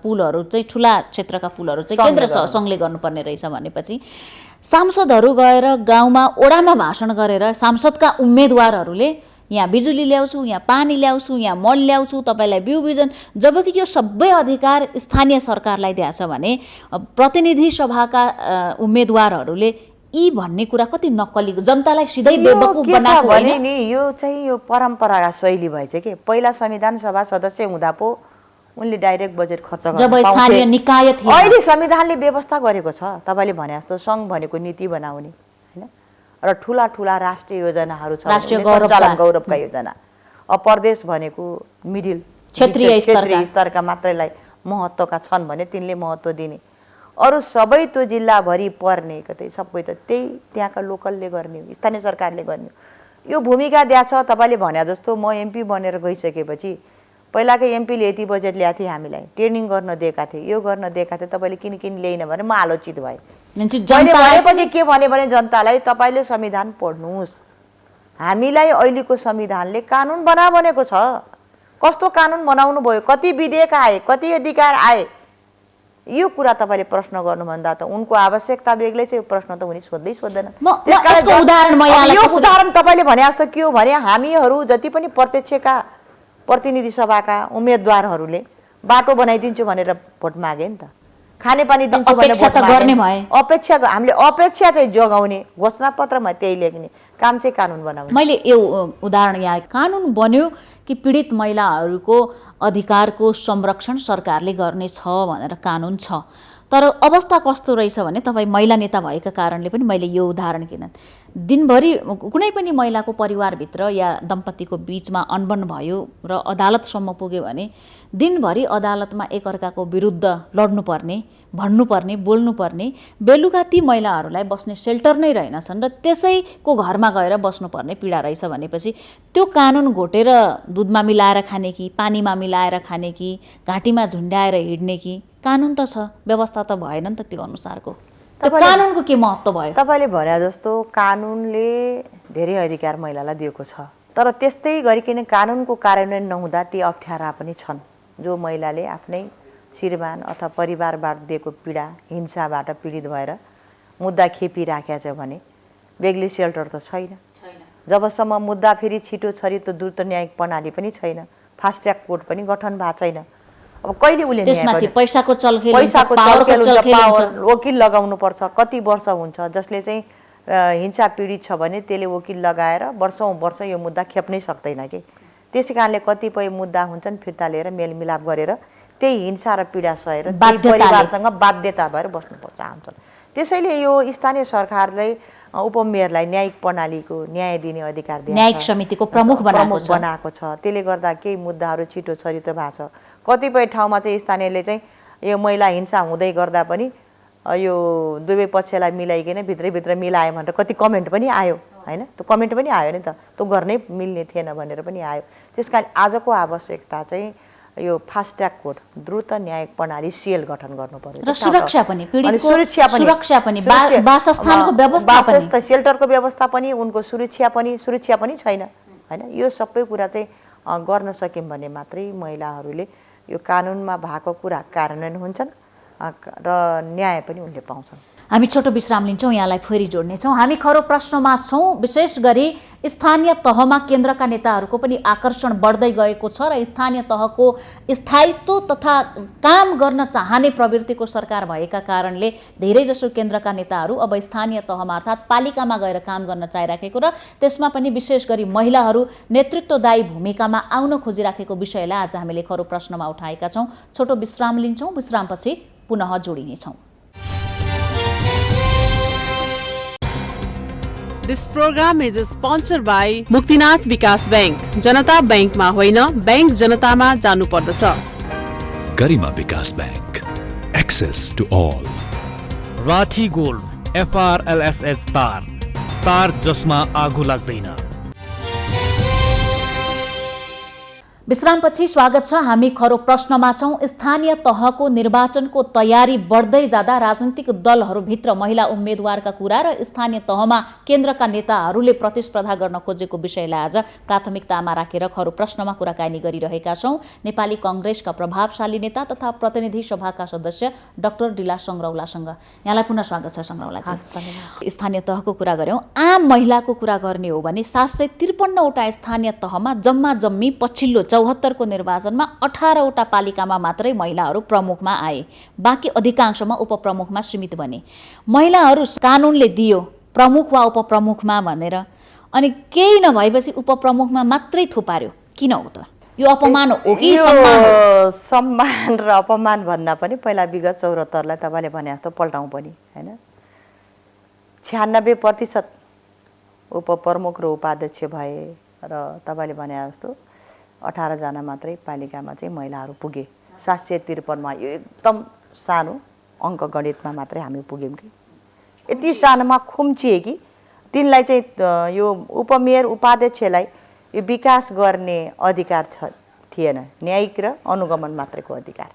पुलहरू चाहिँ ठुला क्षेत्रका पुलहरू चाहिँ केन्द्र सङ्घले गर्नुपर्ने रहेछ भनेपछि सांसदहरू गएर गाउँमा ओडामा भाषण गरेर सांसदका उम्मेदवारहरूले यहाँ बिजुली ल्याउँछु, यहाँ पानी ल्याउँछु, यहाँ मल ल्याउँछु, तपाईँलाई बिउ बिजन, जबकि यो सबै अधिकार स्थानीय सरकारलाई दिएको छ भने प्रतिनिधि सभाका उम्मेदवारहरूले यी भन्ने कुरा कति नक्कली, जनतालाई सिधै बेवकुफ बनाएको भने नि यो चाहिँ यो परम्परागत शैली भएछ कि पहिला संविधान सभा सदस्य हुँदा पो उनले डाइरेक्ट बजेट खर्च गर्न जब स्थानीय निकाय थिए। अहिले संविधानले व्यवस्था गरेको छ, तपाईँले भने जस्तो सङ्घ भनेको नीति बनाउने होइन र ठुला ठुला राष्ट्रिय योजनाहरू छ, राष्ट्रिय गौरवका योजना। अब प्रदेश भनेको मिडिल क्षेत्रीय स्तरका मात्रैलाई महत्त्वका छन् भने तिनले महत्त्व दिने, अरू सबै त्यो जिल्लाभरि पर्ने कतै सबै त त्यही त्यहाँका लोकलले गर्ने, स्थानीय सरकारले गर्ने। यो भूमिका दिएको छ। तपाईँले भने जस्तो म एमपी बनेर गइसकेपछि पहिलाकै एमपीले यति बजेट ल्याएको थिए, हामीलाई ट्रेनिङ गर्न दिएका थिए, यो गर्न दिएका थिए, तपाईँले किन ल्याइन भने म आलोचित भएँ। भनेपछि के भने जनतालाई तपाईँले संविधान पढ्नुहोस्, हामीलाई अहिलेको संविधानले कानुन बना भनेको छ, कस्तो कानुन बनाउनु भयो, कति विधेयक आए, कति अधिकार आए, यो कुरा तपाईँले प्रश्न गर्नुभन्दा त उनको आवश्यकता बेग्लै चाहिँ यो प्रश्न त उनी सोध्दैन। यो उदाहरण तपाईँले भने जस्तो के हो भने हामीहरू जति पनि प्रत्यक्षका प्रतिनिधि सभाका उम्मेदवारहरूले बाटो बनाइदिन्छु भनेर भोट मागे नि त, खानेपानी दिन्छु भनेर अपेक्षा हामीले अपेक्षा चाहिँ जगाउने, घोषणापत्रमा त्यही लेख्ने, काम चाहिँ कानुन बनाउने। मैले यो उदाहरण यहाँ कानुन बन्यो कि पीडित महिलाहरूको अधिकारको संरक्षण सरकारले गर्नेछ भनेर कानुन छ, तर अवस्था कस्तो रहेछ भने तपाईँ महिला नेता भएका कारणले पनि मैले यो उदाहरण किन दिनभरि कुनै पनि महिलाको परिवारभित्र या दम्पतिको बीचमा अनबन भयो र अदालतसम्म पुग्यो भने दिनभरि अदालतमा एकअर्काको विरुद्ध लड्नुपर्ने, भन्नुपर्ने, बोल्नुपर्ने, बेलुका ती महिलाहरूलाई बस्ने सेल्टर नै रहेनछन् र त्यसैको घरमा गएर बस्नुपर्ने पीडा रहेछ भनेपछि त्यो कानुन घोटेर दुधमा मिलाएर खाने कि पानीमा मिलाएर खाने कि घाँटीमा झुन्ड्याएर हिँड्ने कि कानुन त छ, व्यवस्था त भएन नि त त्यो अनुसारको। त्यो कानुनको के महत्त्व भयो? तपाईँले भने जस्तो कानुनले धेरै अधिकार महिलालाई दिएको छ, तर त्यस्तै गरिकन कानुनको कार्यान्वयन नहुँदा ती अप्ठ्यारा पनि छन् जो महिलाले आफ्नै श्रीमान अथवा परिवारबाट दिएको पीडा, हिंसाबाट पीडित भएर मुद्दा खेपिराखेको छ भने बेग्ली सेल्टर त छैन। जबसम्म मुद्दा फेरि छिटो छरितो द्रुत न्यायिक प्रणाली पनि छैन, फास्ट ट्र्याक कोर्ट पनि गठन भएको छैन, अब कहिले उसले त्यसमाथि पैसाको चलखेल हुन्छ, पैसाको पावरको चलखेल चलखेल हुन्छ, हुन्छ, वकिल लगाउनु पर्छ, कति वर्ष हुन्छ, जसले चाहिँ हिंसा पीडित छ भने त्यसले वकिल लगाएर वर्षौं वर्ष यो मुद्दा खेप्नै सक्दैन कि। त्यसै कारणले कतिपय मुद्दा हुन्छन् फिर्ता लिएर मेलमिलाप गरेर त्यही हिंसा र पीडा सहेर परिवारसँग बाध्यता भएर बस्नु चाहन्छन्। त्यसैले यो स्थानीय सरकारले उपमेयरलाई न्यायिक प्रणालीको न्याय दिने अधिकार दिएको छ, न्यायिक समितिको प्रमुख बनाएको छ। त्यसले गर्दा केही मुद्दाहरू छिटो छरितो भएको छ। कतिपय ठाउँमा चाहिँ स्थानीयले चाहिँ यो महिला हिंसा हुँदै गर्दा पनि यो दुवै पक्षलाई मिलाइकन भित्रैभित्र मिलायो भनेर कति कमेन्ट पनि आयो हैन, त्यो कमेन्ट पनि आयो नि त, त्यो गर्नै मिल्ने थिएन भनेर पनि आयो। त्यसकारण आजको आवश्यकता चाहिँ यो फास्ट ट्र्याक कोर्ट, द्रुत न्यायिक प्रणाली सेल गठन गर्नु पर्यो र सुरक्षा पनि, पीडितको सुरक्षा पनि, वासस्थानको व्यवस्था पनि, सेल्टरको व्यवस्था पनि, उनको सुरक्षा पनि छैन हैन। यो सबै कुरा चाहिँ गर्न सक्यौँ भने मात्रै महिलाहरूले यो कानुनमा भएको कुरा कार्यान्वयन हुन्छन् र न्याय पनि उनले पाउँछन्। हामी छोटो विश्राम लिन्छौँ, यहाँलाई फेरि जोड्नेछौँ। हामी खरो प्रश्नमा छौँ। विशेष गरी स्थानीय तहमा केन्द्रका नेताहरूको पनि आकर्षण बढ्दै गएको छ र स्थानीय तहको स्थायित्व तथा काम गर्न चाहने प्रवृत्तिको सरकार भएका कारणले धेरैजसो केन्द्रका नेताहरू अब स्थानीय तहमा अर्थात् पालिकामा गएर काम गर्न चाहिराखेको र त्यसमा पनि विशेष गरी महिलाहरू नेतृत्वदायी भूमिकामा आउन खोजिराखेको विषयलाई आज हामीले खरो प्रश्नमा उठाएका छौँ। छोटो विश्राम लिन्छौँ, विश्रामपछि पुनः जोडिनेछौँ। This program is sponsored by Muktinath विकास बैंक। जनता बैंकमा होइन, बैंक जनतामा जानु पर्दछ। Garima Bikas bank, access to all. Rathi gold FRLSS तार जसमा आगो लाग्दैन। विश्रामपछि स्वागत छ। हामी खरो प्रश्नमा छौँ। स्थानीय तहको निर्वाचनको तयारी बढ्दै जाँदा राजनीतिक दलहरूभित्र महिला उम्मेदवारका कुरा र स्थानीय तहमा केन्द्रका नेताहरूले प्रतिस्पर्धा गर्न खोजेको विषयलाई आज प्राथमिकतामा राखेर खरो प्रश्नमा कुराकानी गरिरहेका छौँ। नेपाली कङ्ग्रेसका प्रभावशाली नेता तथा प्रतिनिधि सभाका सदस्य डाक्टर डिला सङ्ग्रौलासँग। यहाँलाई पुनः स्वागत छ सङ्ग्रौलाजी। स्थानीय तहको कुरा गऱ्यौँ, आम महिलाको कुरा गर्ने हो भने 753वटा स्थानीय तहमा जम्मा जम्मी पछिल्लो 74 को निर्वाचनमा 18वटा पालिकामा मात्रै महिलाहरू प्रमुखमा आए, बाँकी अधिकांशमा उपप्रमुखमा सीमित बने। महिलाहरू कानुनले दियो प्रमुख वा उपप्रमुखमा भनेर, अनि केही नभएपछि उपप्रमुखमा मात्रै थुपार्यो, किन हो त? यो अपमान हो कि सम्मान हो? सम्मान र अपमान भन्दा पनि पहिला विगत 74लाई तपाईँले भने जस्तो पल्टाउँ पनि हैन। 96% उपप्रमुख र उपाध्यक्ष भए र तपाईँले भने जस्तो 18 जना मात्रै पालिकामा चाहिँ महिलाहरू पुगे। 753 मा यो एकदम सानो अङ्क गणितमा मात्रै हामी पुग्यौँ कि यति सानोमा खुम्चिए कि तिनलाई चाहिँ यो उपमेयर उपाध्यक्षलाई यो विकास गर्ने अधिकार थिएन, न्यायिक र अनुगमन मात्रैको अधिकार।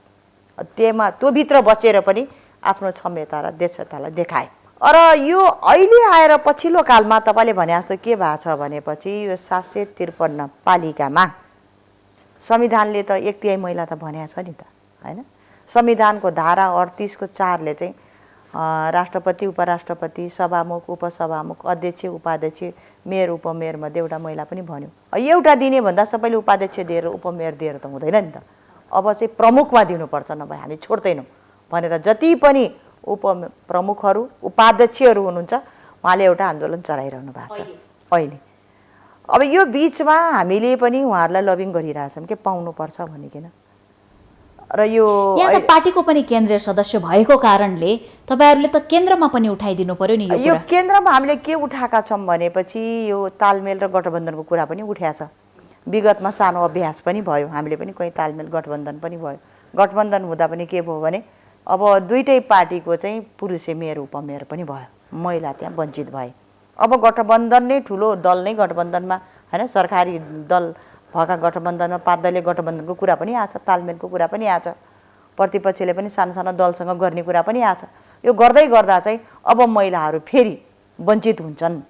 त्यो भित्र बसेर पनि आफ्नो क्षमता र दक्षतालाई देखाए। र यो अहिले आएर पछिल्लो कालमा तपाईँले भने जस्तो के भएको छ भनेपछि यो 753 पालिकामा संविधानले त 1/3 महिला त भनेको छ नि त हैन। संविधानको धारा 38 को 4 ले चाहिँ राष्ट्रपति, उपराष्ट्रपति, सभामुख, उपसभामुख, अध्यक्ष, उपाध्यक्ष, मेयर, उपमेयर मध्ये एउटा महिला पनि भन्यो। एउटा दिने भन्दा सबैले उपाध्यक्ष दिएर उपमेयर दिएर त हुँदैन नि त। अब चाहिँ प्रमुखमा दिनुपर्छ, नभए हामी छोड्दैनौँ भनेर जति पनि उपप्रमुखहरू, उपाध्यक्षहरू हुनुहुन्छ उहाँले एउटा आन्दोलन चलाइरहनु भएको छ। अहिले। अब यो बिचमा हामीले पनि उहाँहरूलाई लबिङ गरिरहेछौँ कि पाउनुपर्छ भनिकन। र यो यहाँ त पार्टीको पनि केन्द्रीय सदस्य भएको कारणले तपाईहरूले त केन्द्रमा पनि उठाइदिनु पर्यो नि यो कुरा। केन्द्रमा हामीले के उठाएका छौँ भनेपछि यो तालमेल र गठबन्धनको कुरा पनि उठाएको छ। विगतमा सानो अभ्यास पनि भयो, हामीले पनि कहीँ तालमेल गठबन्धन पनि भयो। गठबन्धन हुँदा पनि के भयो भने अब दुईटै पार्टीको चाहिँ पुरुषे मेयर उपमेयर पनि भयो, महिला त्यहाँ वञ्चित भए। अब गठबन्धन नै ठुलो दल नै गठबन्धनमा हैन, सरकारी दल भएका गठबन्धनमा 5 दलीय गठबन्धनको कुरा पनि आछ, तालमेलको कुरा पनि आछ, प्रतिपक्षले पनि सानो सानो दलसँग गर्ने कुरा पनि आछ। यो गर्दै गर्दा चाहिँ अब महिलाहरू फेरि वञ्चित हुन्छन्,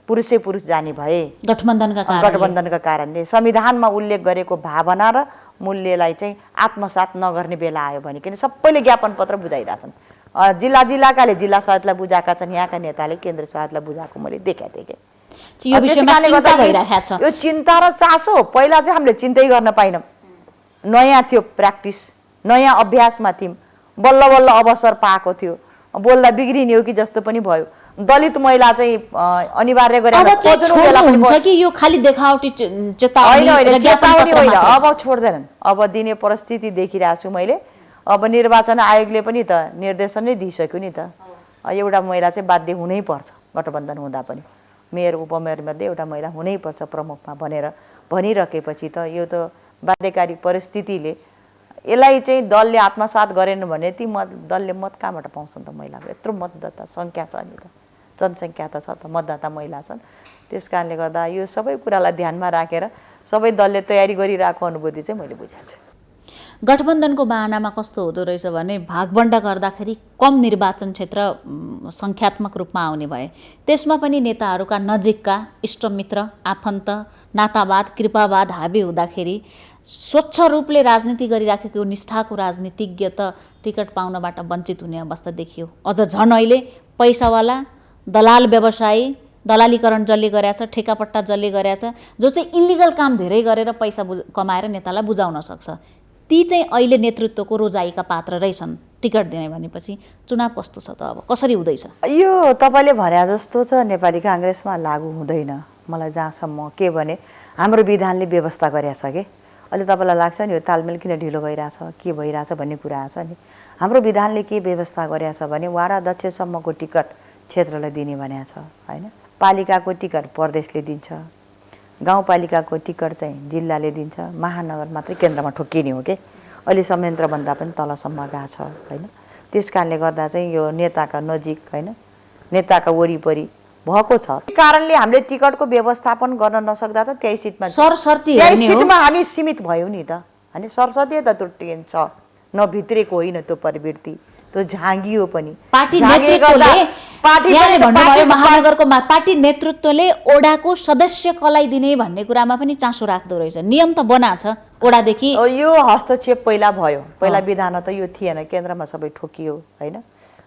पुरुषै पुरुष जाने भए गठबन्धनका कारणले। संविधानमा उल्लेख गरेको भावना र मूल्यलाई चाहिँ आत्मसात नगर्ने बेला आयो भने किन सबैले ज्ञापन पत्र बुझाइरहेछन्। जिल्लाकाले जिल्ला सहितलाई बुझाएका छन्, यहाँका नेताले केन्द्र सहितलाई बुझाएको मैले देखेँ। यो चिन्ता र चासो पहिला चाहिँ हामीले चिन्तै गर्न पाइनौँ। नयाँ थियो प्र्याक्टिस, नयाँ अभ्यासमा थियौँ, बल्ल बल्ल अवसर पाएको थियो, बोल्दा बिग्रिने हो कि जस्तो पनि भयो। दलित महिला चाहिँ अनिवार्य गरेर कि यो खाली देखावटी चेतावनी होइन, अब छोड्दैनन्। अब दिने परिस्थिति देखिरहेको छु मैले। अब निर्वाचन आयोगले पनि त निर्देशन नै दिइसक्यो नि त, एउटा महिला चाहिँ बाध्य हुनै पर्छ गठबन्धन हुँदा पनि, मेयर उपमेयर मध्ये एउटा महिला हुनै पर्छ प्रमुखमा भनेर भनिराखेपछि त यो त बाध्यकारी परिस्थितिले यसलाई चाहिँ दलले आत्मसात गरेन भने ती दलले मत कहाँबाट पाउँछन् त? महिलाको यत्रो मतदाता सङ्ख्या छ नि त, जनसङ्ख्या त छ त, मतदाता महिला छन्। त्यस कारणले गर्दा यो सबै कुरालाई ध्यानमा राखेर सबै दलले तयारी गरिरहेको अनुभूति चाहिँ मैले बुझेको छु। गठबन्धनको बाहनामा कस्तो हुँदो रहेछ भने भागबण्डा गर्दाखेरि कम निर्वाचन क्षेत्र सङ्ख्यात्मक रूपमा आउने भए त्यसमा पनि नेताहरूका नजिकका इष्टमित्र, आफन्त, नातावाद, कृपावाद हाबी हुँदाखेरि स्वच्छ रूपले राजनीति गरिराखेको निष्ठाको राजनीतिज्ञ त टिकट पाउनबाट वञ्चित हुने अवस्था देखियो। अझ झन् अहिले पैसावाला दलाल व्यवसायी, दलालीकरण जसले गरेछ, ठेकापट्टा जसले गरेछ, जो चाहिँ इलिगल काम धेरै गरेर पैसा कमाएर नेतालाई बुझाउन सक्छ, ती चाहिँ अहिले नेतृत्वको रोजाइका पात्र रहेछन् टिकट दिने भनेपछि चुनाव कस्तो छ त? अब कसरी हुँदैछ यो? तपाईँले भने जस्तो छ नेपाली काङ्ग्रेसमा लागू हुँदैन मलाई जहाँसम्म के भने हाम्रो विधानले व्यवस्था गरेछ कि अहिले तपाईँलाई लाग्छ नि यो तालमेल किन ढिलो भइरहेछ, के भइरहेछ भन्ने कुरा छ नि। हाम्रो विधानले के व्यवस्था गरेछ भने वडा अध्यक्षसम्मको टिकट क्षेत्रलाई दिने भनेको छ होइन, पालिकाको टिकट प्रदेशले दिन्छ, गाउँपालिकाको टिकट चाहिँ जिल्लाले दिन्छ, महानगर मात्रै केन्द्रमा ठोकिने हो कि अहिले संयन्त्रभन्दा पनि तलसम्म गएको छ होइन। त्यस कारणले गर्दा चाहिँ यो नेताका नजिक होइन, नेताका वरिपरि भएको छ कारणले हामीले टिकटको व्यवस्थापन गर्न नसक्दा त 23 सिटमा हामी सीमित भयौँ नि त होइन। सरस्वती त त्यो ट्रेन छ, नभित्रेको होइन त्यो प्रवृत्ति, त्यो झाँगियो पनि। पार्टी महानगरको पार्टी नेतृत्वले ओडाको सदस्य कसलाई दिने भन्ने कुरामा पनि चासो राख्दो रहेछ। नियम त बनाछ ओडादेखि। यो हस्तक्षेप पहिला भयो, पहिला विधान त यो थिएन, केन्द्रमा सबै ठोकियो होइन।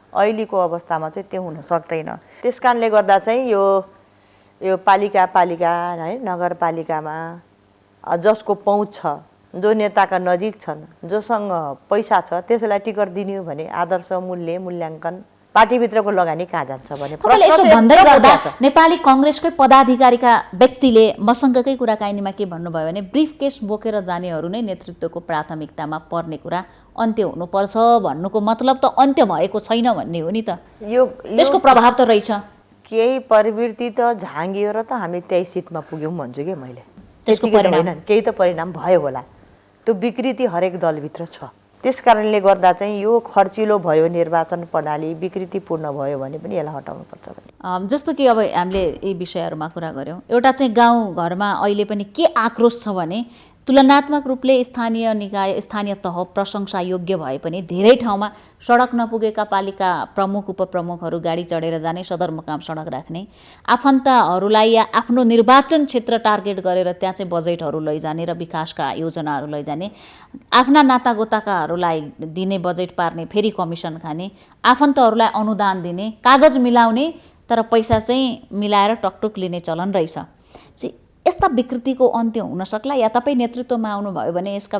अहिलेको अवस्थामा चाहिँ त्यो हुन सक्दैन। त्यस कारणले गर्दा चाहिँ यो पालिका है, नगरपालिकामा जसको पहुँच छ, जो नेताका नजिक छन्, जोसँग पैसा छ, त्यसलाई टिकट दिने हो भने आदर्श मूल्य मूल्याङ्कन पार्टीभित्रको लगानी कहाँ जान्छ भने भन्दै गर्दा नेपाली काङ्ग्रेसकै पदाधिकारीका व्यक्तिले मसँगकै कुराकानीमा के भन्नुभयो भने ब्रिफ केस बोकेर जानेहरू नै नेतृत्वको प्राथमिकतामा पर्ने कुरा अन्त्य हुनुपर्छ भन्नुको मतलब त अन्त्य भएको छैन भन्ने हो नि त। त्यसको प्रभाव त रहेछ। केही प्रवृत्ति त झाँगियो र त हामी 23 सिटमा पुग्यौँ भन्छु कि मैले। त्यसको परिणाम केही त परिणाम भयो होला, त्यो विकृति हरेक दलभित्र छ। त्यस कारणले गर्दा चाहिँ यो खर्चिलो भयो निर्वाचन प्रणाली, विकृतिपूर्ण भयो भने पनि यसलाई हटाउनुपर्छ भन्ने। जस्तो कि अब हामीले यी विषयहरूमा कुरा गऱ्यौँ, एउटा चाहिँ गाउँ घरमा अहिले पनि के आक्रोश छ भने तुलनात्मक रूपले स्थानीय निकाय, स्थानीय तह प्रशंसा योग्य भए पनि धेरै ठाउँमा सडक नपुगेका पालिका प्रमुख उपप्रमुखहरू गाडी चढेर जाने, सदरमुकाम सडक राख्ने, आफन्तहरूलाई या आफ्नो निर्वाचन क्षेत्र टार्गेट गरेर त्यहाँ चाहिँ बजेटहरू लैजाने र विकासका योजनाहरू लैजाने, आफ्ना नातागोताकाहरूलाई दिने बजेट पार्ने, फेरि कमिसन खाने, आफन्तहरूलाई अनुदान दिने, कागज मिलाउने तर पैसा चाहिँ मिलाएर टकटुक लिने चलन रहेछ। यस्ता विकृतिको अन्त्य हुन सक्ला या तपाईँ नेतृत्वमा आउनुभयो भने यसका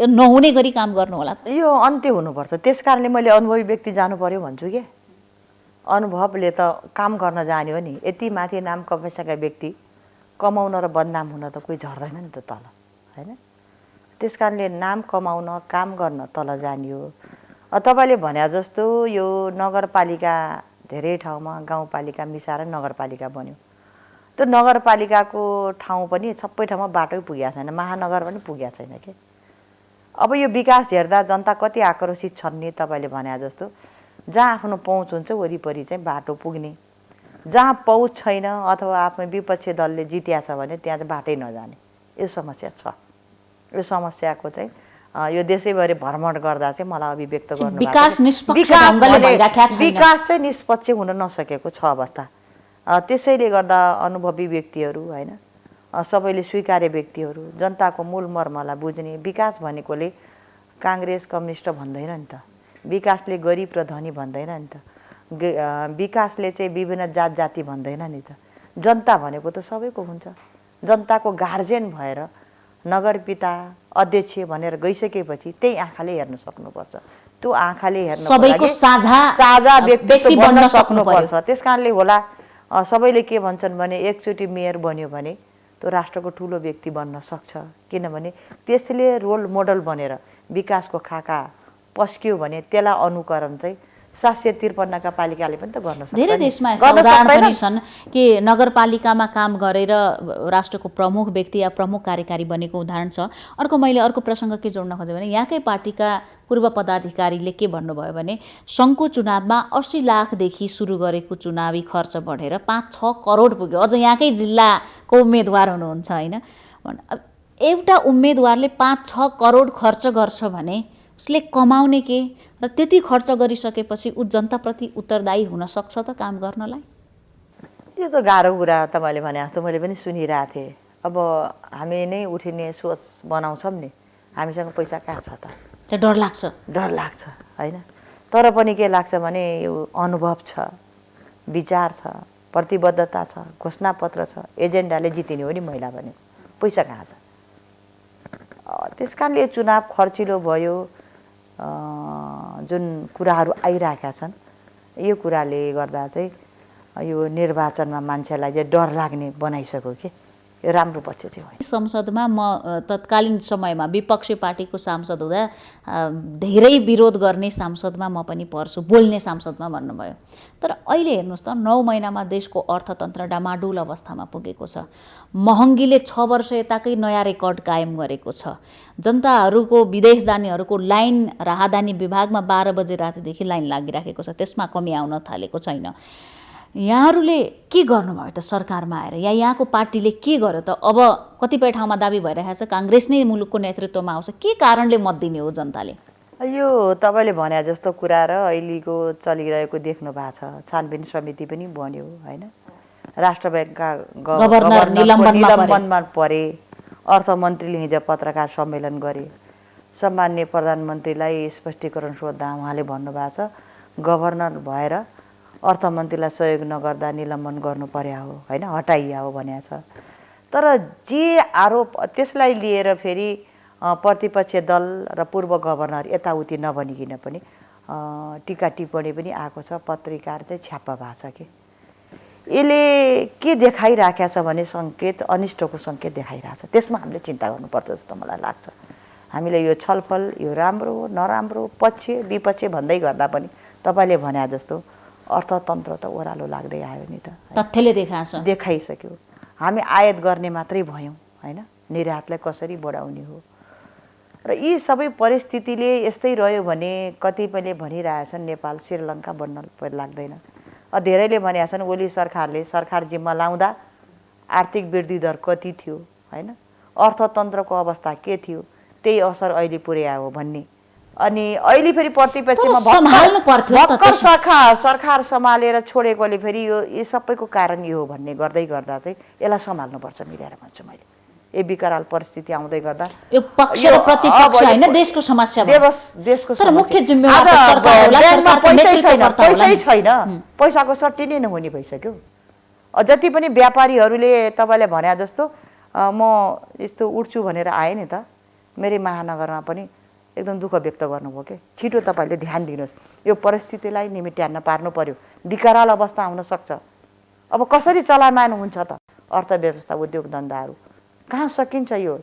नहुने गरी काम गर्नु होला? यो अन्त्य हुनुपर्छ। त्यस कारणले मैले अनुभवी व्यक्ति जानु पर्यो भन्छु कि अनुभवले त काम गर्न जाने हो नि। यति माथि नाम कमाइसकेका व्यक्ति कमाउन र बदनाम हुन त कोही झर्दैन नि त तल, होइन? त्यस कारणले नाम कमाउन काम गर्न तल जाने हो। तपाईँले भने जस्तो यो नगरपालिका धेरै ठाउँमा गाउँपालिका मिसाएर नगरपालिका बन्यो। त्यो नगरपालिकाको ठाउँ पनि सबै ठाउँमा बाटो पुगेको छैन, महानगर पनि पुगेको छैन के। अब यो विकास हेर्दा जनता कति आक्रोशित छन् नि तपाईँले भने जस्तो। जहाँ आफ्नो पहुँच हुन्छ वरिपरि चाहिँ बाटो पुग्ने, जहाँ पहुँच छैन अथवा आफ्नो विपक्षी दलले जित्या छ भने त्यहाँ चाहिँ बाटै नजाने, यो समस्या छ। यो समस्याको चाहिँ यो देशैभरि भ्रमण गर्दा चाहिँ मलाई अभिव्यक्त गर्नु विकास चाहिँ निष्पक्ष हुन नसकेको छ अवस्था। त्यसैले गर्दा अनुभवी व्यक्तिहरू, होइन, सबैले स्वीकार्य व्यक्तिहरू जनताको मूल मर्मलाई बुझ्ने, विकास भनेकोले काङ्ग्रेस कम्युनिस्ट भन्दैन नि त, विकासले गरिब र धनी भन्दैन नि त, विकासले चाहिँ विभिन्न जात जाति भन्दैन नि त। जनता भनेको त सबैको हुन्छ। जनताको गार्जेन भएर नगरपिता अध्यक्ष भनेर गइसकेपछि त्यही आँखाले हेर्न सक्नुपर्छ। त्यो आँखाले हेर्न सबैको साझा व्यक्ति बन्न सक्नुपर्छ। त्यस कारणले होला सबैले के भन्छन् भने एकचोटि मेयर बन्यो भने त्यो राष्ट्रको ठुलो व्यक्ति बन्न सक्छ, किनभने त्यसले रोल मोडल बनेर विकासको खाका पस्क्यो भने त्यसलाई अनुकरण चाहिँ 753 का पालिकाले पनि त गर्न सक्छ। धेरै देशमा यस्ता उदाहरण पनि छन् कि नगरपालिकामा काम गरेर राष्ट्रको प्रमुख व्यक्ति या प्रमुख कार्यकारी बनेको उदाहरण छ। मैले अर्को प्रसङ्ग के जोड्न खोजेँ भने यहाँकै पार्टीका पूर्व पदाधिकारीले के भन्नुभयो भने सङ्घको चुनावमा 80 लाखदेखि सुरु गरेको चुनावी खर्च बढेर 5-6 करोड पुग्यो। अझ यहाँकै जिल्लाको उम्मेदवार हुनुहुन्छ, होइन? एउटा उम्मेदवारले 5-6 करोड खर्च गर्छ भने उसले कमाउने के र त्यति खर्च गरिसकेपछि ऊ जनताप्रति उत्तरदायी हुन सक्छ त काम गर्नलाई? यो त गाह्रो कुरा तपाईँले भने जस्तो मैले पनि सुनिरहेको थिएँ। अब हामी नै उठिने सोच बनाउँछौँ नि, हामीसँग पैसा कहाँ छ त? त्यो डर लाग्छ, होइन? तर पनि के लाग्छ भने यो अनुभव छ, विचार छ, प्रतिबद्धता छ, घोषणापत्र छ, एजेन्डाले जितिने हो नि महिला भने, पैसा कहाँ छ? त्यस कारणले चुनाव खर्चिलो भयो। जुन कुराहरू आइरहेका छन् यो कुराले गर्दा चाहिँ यो निर्वाचनमा मान्छेलाई चाहिँ डर लाग्ने बनाइसक्यो कि यो राम्रो पक्ष चाहिँ होइन। संसदमा म तत्कालीन समयमा विपक्षी पार्टीको सांसद हुँदा धेरै विरोध गर्ने सांसदमा म पनि पर्छु, बोल्ने सांसदमा भन्नुभयो। तर अहिले हेर्नुहोस् त 9 महिनामा देशको अर्थतन्त्र डामाडोल अवस्थामा पुगेको छ। महँगीले 6 वर्ष यताकै नयाँ रेकर्ड कायम गरेको छ। जनताहरूको विदेश जानेहरूको लाइन राहदानी विभागमा 12 बजे रातिदेखि लाइन लागिराखेको छ, त्यसमा कमी आउन थालेको छैन। यहाँहरूले के गर्नुभयो त सरकारमा आएर, या यहाँको पार्टीले के गर्यो त? अब कतिपय ठाउँमा दाबी भइरहेको छ काङ्ग्रेस नै मुलुकको नेतृत्वमा आउँछ, के कारणले मत दिने हो जनताले? यो तपाईँले भने जस्तो कुरा र अहिलेको चलिरहेको देख्नु भएको छ। छानबिन समिति पनि बन्यो, होइन? राष्ट्र ब्याङ्कका गभर्नर निलम्बनमा परे, अर्थमन्त्रीले हिजो पत्रकार सम्मेलन गरे, सम्माननीय प्रधानमन्त्रीलाई स्पष्टीकरण सोद्धा उहाँले भन्नुभएको छ गभर्नर भएर अर्थमन्त्रीलाई सहयोग नगर्दा निलम्बन गर्नु पर्या हो, होइन, हटाइया हो भनेको छ। तर जे आरोप त्यसलाई लिएर फेरि प्रतिपक्ष दल र पूर्व गभर्नर यताउति नबनिकन पनि टीका टिप्पणी पनि आएको छ, पत्रिकाहरू चाहिँ छ्याप्पा भएको छ कि यसले के देखाइराखेको छ भने सङ्केत, अनिष्टको सङ्केत देखाइरहेछ। त्यसमा हामीले चिन्ता गर्नुपर्छ जस्तो मलाई लाग्छ। हामीले यो छलफल यो राम्रो नराम्रो पक्ष विपक्ष भन्दै गर्दा पनि तपाईँले भने जस्तो अर्थतन्त्र त ओह्रालो लाग्दै आयो नि त, तथ्यले देखाइसक्यो। हामी आयात गर्ने मात्रै भयौँ, होइन? निर्यातलाई कसरी बढाउने हो र यी सबै परिस्थितिले यस्तै रह्यो भने कतिपयले भनिरहेछन् नेपाल श्रीलङ्का बन्न लाग्दैन। धेरैले भनेका छन् ओली सरकारले सरकार जिम्मा लाउँदा आर्थिक वृद्धि दर कति थियो, होइन, अर्थतन्त्रको अवस्था के थियो, त्यही असर अहिले पुर्यायो भन्ने। अनि अहिले फेरि प्रतिपक्षमा सरकार सम्हालेर छोडेकोले फेरि यो सबैको कारण यो हो भन्ने गर्दै गर्दा चाहिँ यसलाई सम्हाल्नुपर्छ मिलेर भन्छु मैले। यो विकराल परिस्थिति आउँदै गर्दा यो पक्ष र प्रतिपक्ष होइन, देशको समस्या हो। देशको तर मुख्य जिम्मेवार सरकार होला, सरकारको नेतृत्व पैसै छैन, पैसाको सट्टी नै नहुने भइसक्यो। जति पनि व्यापारीहरूले तपाईँले भने जस्तो म यस्तो उठ्छु भनेर आएँ नि त, मेरै महानगरमा पनि एकदम दुःख व्यक्त गर्नुभयो के छिटो तपाईँले ध्यान दिनुहोस् यो परिस्थितिलाई निमिट्यान्न पार्नु पर्यो विकराल अवस्था आउन सक्छ अब कसरी चलायमान हुन्छ त अर्थव्यवस्था उद्योग धन्दाहरू कहाँ सकिन्छ यो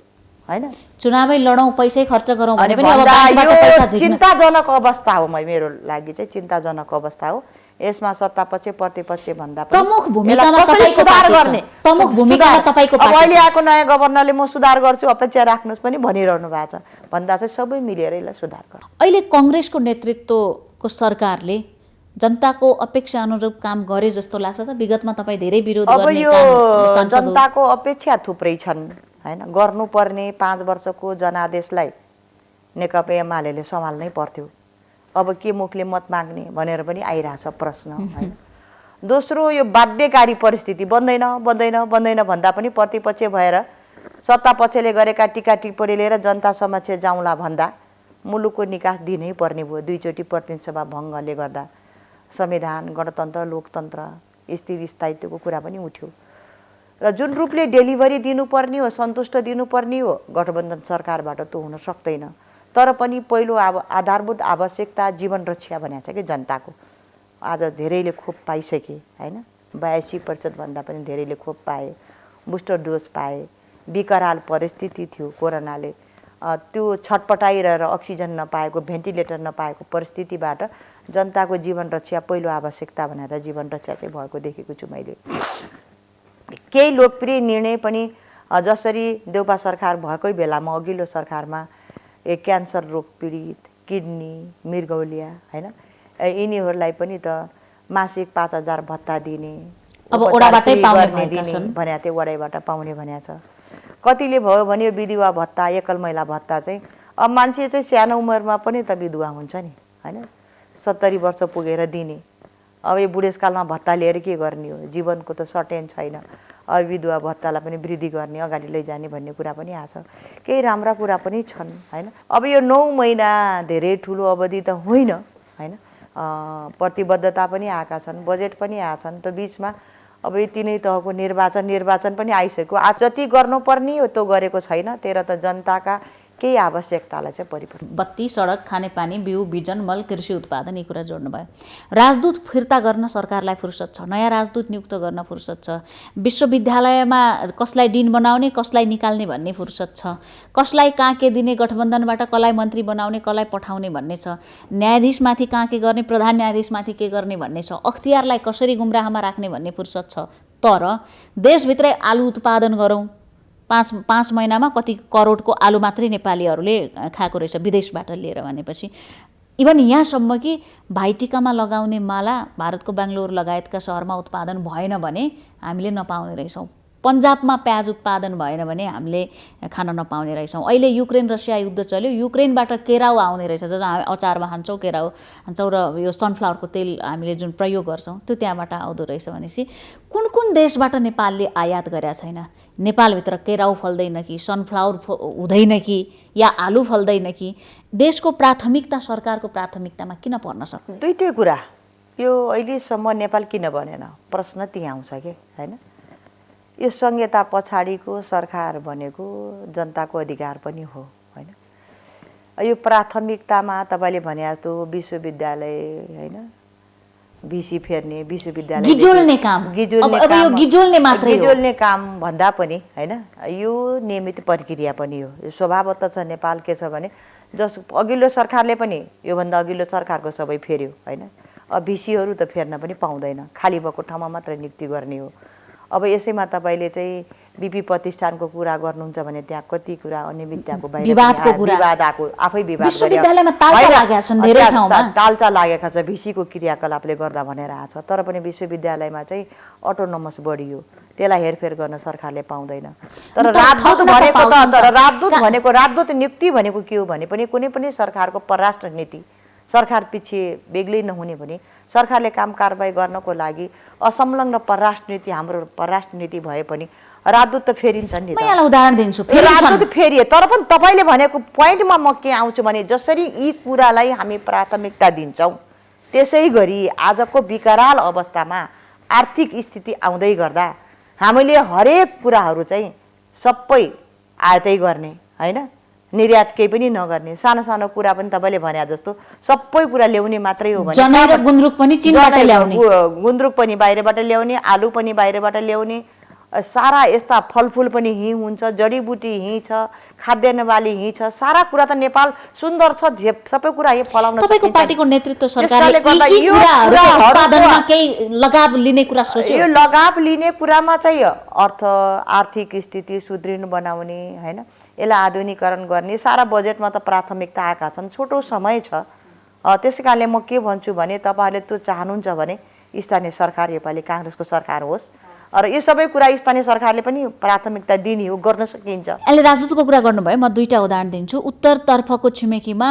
हैन चुनावै लडौँ पैसै खर्च गरौँ भने अनि पनि अब भन्दा ब्याङ्कबाट यो पैसा झिक्न चिन्ताजनक अवस्था हो मेरो लागि चाहिँ चिन्ताजनक अवस्था हो यसमा सत्तापक्ष प्रतिपक्ष भन्दा पनि प्रमुख भूमिकामा यसलाई कसरी तपाईको सुधार पार्टी छ? गर्ने प्रमुख भूमिकामा तपाईको अब पार्टी अहिले छ? आएको नयाँ गभर्नरले म सुधार गर्छु अपेक्षा राख्नुहोस् पनि भनिरहनु भएको छ भन्दा चाहिँ सबै मिलेर यसलाई सुधार गर्नु अहिले कांग्रेसको नेतृत्वको सरकारले जनताको अपेक्षा अनुरूप काम गरे जस्तो लाग्छ त विगतमा तपाईँ धेरै विरोध अब गर्ने यो काम सांसद हो। जनताको अपेक्षा थुप्रै छन् हैन गर्नुपर्ने 5 वर्षको जनादेशलाई नेकपा एमाले सम्हाल्नै पर्थ्यो अब के मुखले मत माग्ने भनेर पनि आइरहेछ प्रश्न हैन दोस्रो यो बाध्यकारी परिस्थिति बन्दैन भन्दा पनि प्रतिपक्ष भएर सत्तापक्षले गरेका टीका टिप्पणी लिएर जनता समक्ष जाउँला भन्दा मुलुकको निकास दिनै पर्ने भयो दुईचोटि प्रतिनिधि सभा भङ्गले गर्दा संविधान गणतन्त्र लोकतन्त्र स्थिर स्थायित्वको कुरा पनि उठ्यो र जुन रूपले डेलिभरी दिनुपर्ने हो सन्तुष्ट दिनुपर्ने हो गठबन्धन सरकारबाट त हुन सक्दैन तर पनि पहिलो आधारभूत आवश्यकता जीवन रक्षा भनेको छ कि जनताको आज धेरैले खोप पाइसके हैन 82% भन्दा पनि धेरैले खोप पाए बुस्टर डोज पाए विकराल परिस्थिति थियो कोरोनाले त्यो छटपटाइरहेर अक्सिजन नपाएको भेन्टिलेटर नपाएको परिस्थितिबाट जनताको जीवन रक्षा पहिलो आवश्यकता भनेर जीवन रक्षा चाहिँ भएको देखेको छु मैले केही लोकप्रिय निर्णय पनि जसरी देउपा सरकार भएकै बेलामा अघिल्लो सरकारमा क्यान्सर रोग पीडित किडनी मृगौलिया हैन यिनीहरूलाई पनि त मासिक 5000 भत्ता दिने अब ओडाबाटै पाउने भएका छन् भन्या त्यो वडाबाट पाउने भन्या छ कतिले भयो भने विधवा भत्ता एकल महिला भत्ता चाहिँ अब मान्छे चाहिँ सानो उमेरमा पनि त विधवा हुन्छ नि हैन 70 वर्ष पुगेर दिने अब यो बुढेसकालमा भत्ता लिएर के गर्ने हो जीवनको त सर्टेन छैन अब विधवा भत्तालाई पनि वृद्धि गर्ने अगाडि लैजाने भन्ने कुरा पनि आछ केही राम्रा कुरा पनि छन् हैन अब यो 9 महिना धेरै ठुलो अवधि त होइन हैन प्रतिबद्धता पनि आएका छन् बजेट पनि आछन् त बीचमा अब यो तीनै तहको निर्वाचन पनि आइसक्यो आज जति गर्नुपर्ने हो त्यो गरेको छैन तेर त जनताका केही आवश्यकतालाई चाहिँ परिपूर्ण बत्ती सडक खानेपानी बिउ बिजन मल कृषि उत्पादन यी कुरा जोड्नु भयो राजदूत फिर्ता गर्न सरकारलाई फुर्सद छ नयाँ राजदूत नियुक्त गर्न फुर्सद छ विश्वविद्यालयमा कसलाई डिन बनाउने कसलाई निकाल्ने भन्ने फुर्सद छ कसलाई काँके दिने गठबन्धनबाट कसलाई मन्त्री बनाउने कसलाई पठाउने भन्ने छ न्यायाधीशमाथि काँके गर्ने प्रधान न्यायाधीशमाथि के गर्ने भन्ने छ अख्तियारलाई कसरी गुमराहमा राख्ने भन्ने फुर्सद छ तर देशभित्रै आलु उत्पादन गरौँ 5 महिनामा कति करोडको आलु मात्रै नेपालीहरूले खाएको रहेछ विदेशबाट लिएर भनेपछि इभन यहाँसम्म कि भाइटिकामा लगाउने माला भारतको बेङ्गलोर लगायतका सहरमा उत्पादन भएन भने हामीले नपाउने रहेछौँ पन्जाबमा प्याज उत्पादन भएन भने हामीले खान नपाउने रहेछौँ अहिले युक्रेन रसिया युद्ध चल्यो युक्रेनबाट केराउ आउने रहेछ जब हामी अचारमा हान्छौँ केराउ हान्छौँ र यो सनफ्लावरको तेल हामीले जुन प्रयोग गर्छौँ त्यो त्यहाँबाट आउँदो रहेछ भनेपछि कुन देशबाट नेपालले आयात गरेका छैन नेपालभित्र केराउ फल्दैन कि सनफ्लावर हुँदैन कि या आलु फल्दैन कि देशको प्राथमिकता सरकारको प्राथमिकतामा किन पर्न सक्छ दुईटै कुरा यो अहिलेसम्म नेपाल किन बनेन प्रश्न त्यहाँ आउँछ के हैन यो संहिता पछाडिको सरकार भनेको जनताको अधिकार पनि हो हैन यो प्राथमिकतामा तपाईले भने जस्तो विश्वविद्यालय हैन भिसी फेर्ने विश्वविद्यालय गिजोल्ने काम भन्दा पनि हैन यो नियमित प्रक्रिया पनि हो यो स्वभावतः छ नेपाल के छ भने जस अघिल्लो सरकारले पनि यो भन्दा अघिल्लो सरकारको सबै फेर्यो हैन अब भिसीहरू त फेर्न पनि पाउँदैन खाली भएको ठाउँमा मात्र नियुक्ति गर्ने हो अब यसैमा तपाईले चाहिँ बीपी प्रतिष्ठानको कुरा गर्नुहुन्छ भने त्यहाँ कति कुरा अनियमितताको विवाद आको आफै विवाद विश्वविद्यालयमा तालचा लागेका छन् धेरै ठाउँमा तालचा लागेका छ भिसीको क्रियाकलापले गर्दा भनेर आछ तर पनि विश्वविद्यालयमा चाहिँ अटोनोमस बढी हो त्यसलाई हेरफेर गर्न सरकारले पाउँदैन तर राजदूत नियुक्ति भनेको के हो भने पनि कुनै पनि सरकारको परराष्ट्र नीति सरकार पछि बेग्लै नहुने भने सरकारले काम कारबाही गर्नको लागि असंलग्न परराष्ट्र नीति हाम्रो परराष्ट्र नीति भए पनि राजदूत त फेरिन्छ नि म यहाँलाई उदाहरण दिन्छु राजदूत फेरिए तर पनि तपाईले भनेको पोइन्टमा म के आउँछु भने जसरी यी कुरालाई हामी प्राथमिकता दिन्छौं त्यसै गरी आजको विकराल अवस्थामा आर्थिक स्थिति आउँदै गर्दा हामीले हरेक कुराहरू चाहिँ सबै आयातै गर्ने हैन निर्यात केही पनि नगर्ने, सानो सानो कुरा पनि तपाईँले भने जस्तो सबै कुरा ल्याउने मात्रै हो भने जनै र गुन्द्रुक पनि चीनबाट ल्याउने, गुन्द्रुक पनि बाहिरबाट ल्याउने, आलु पनि बाहिरबाट ल्याउने, सारा यस्ता फलफुल पनि यहीँ हुन्छ, जडीबुटी यहीँ छ, खाद्यान्न बाली यहीँ छ, सारा कुरा त नेपाल सुन्दर छ, सबै कुरा यही फलाउन सकिन्छ। तपाईको पार्टीको नेतृत्व सरकारले यो उत्पादनमा केही लगाव लिने कुरा सोच्यो? यो लगाव लिने कुरामा चाहिँ आर्थिक स्थिति सुदृढ बनाउने हैन, यसलाई आधुनिकीकरण गर्ने सारा बजेटमा त प्राथमिकता आएका छन्। छोटो समय छ, त्यसै कारणले म के भन्छु भने तपाईँहरूले त्यो चाहनुहुन्छ भने स्थानीय सरकार योपालि काङ्ग्रेसको सरकार होस् र यो सबै कुरा स्थानीय सरकारले पनि प्राथमिकता दिने हो, गर्न सकिन्छ। अहिले राजदूतको कुरा गर्नुभयो, म दुईटा उदाहरण दिन्छु। उत्तरतर्फको छिमेकीमा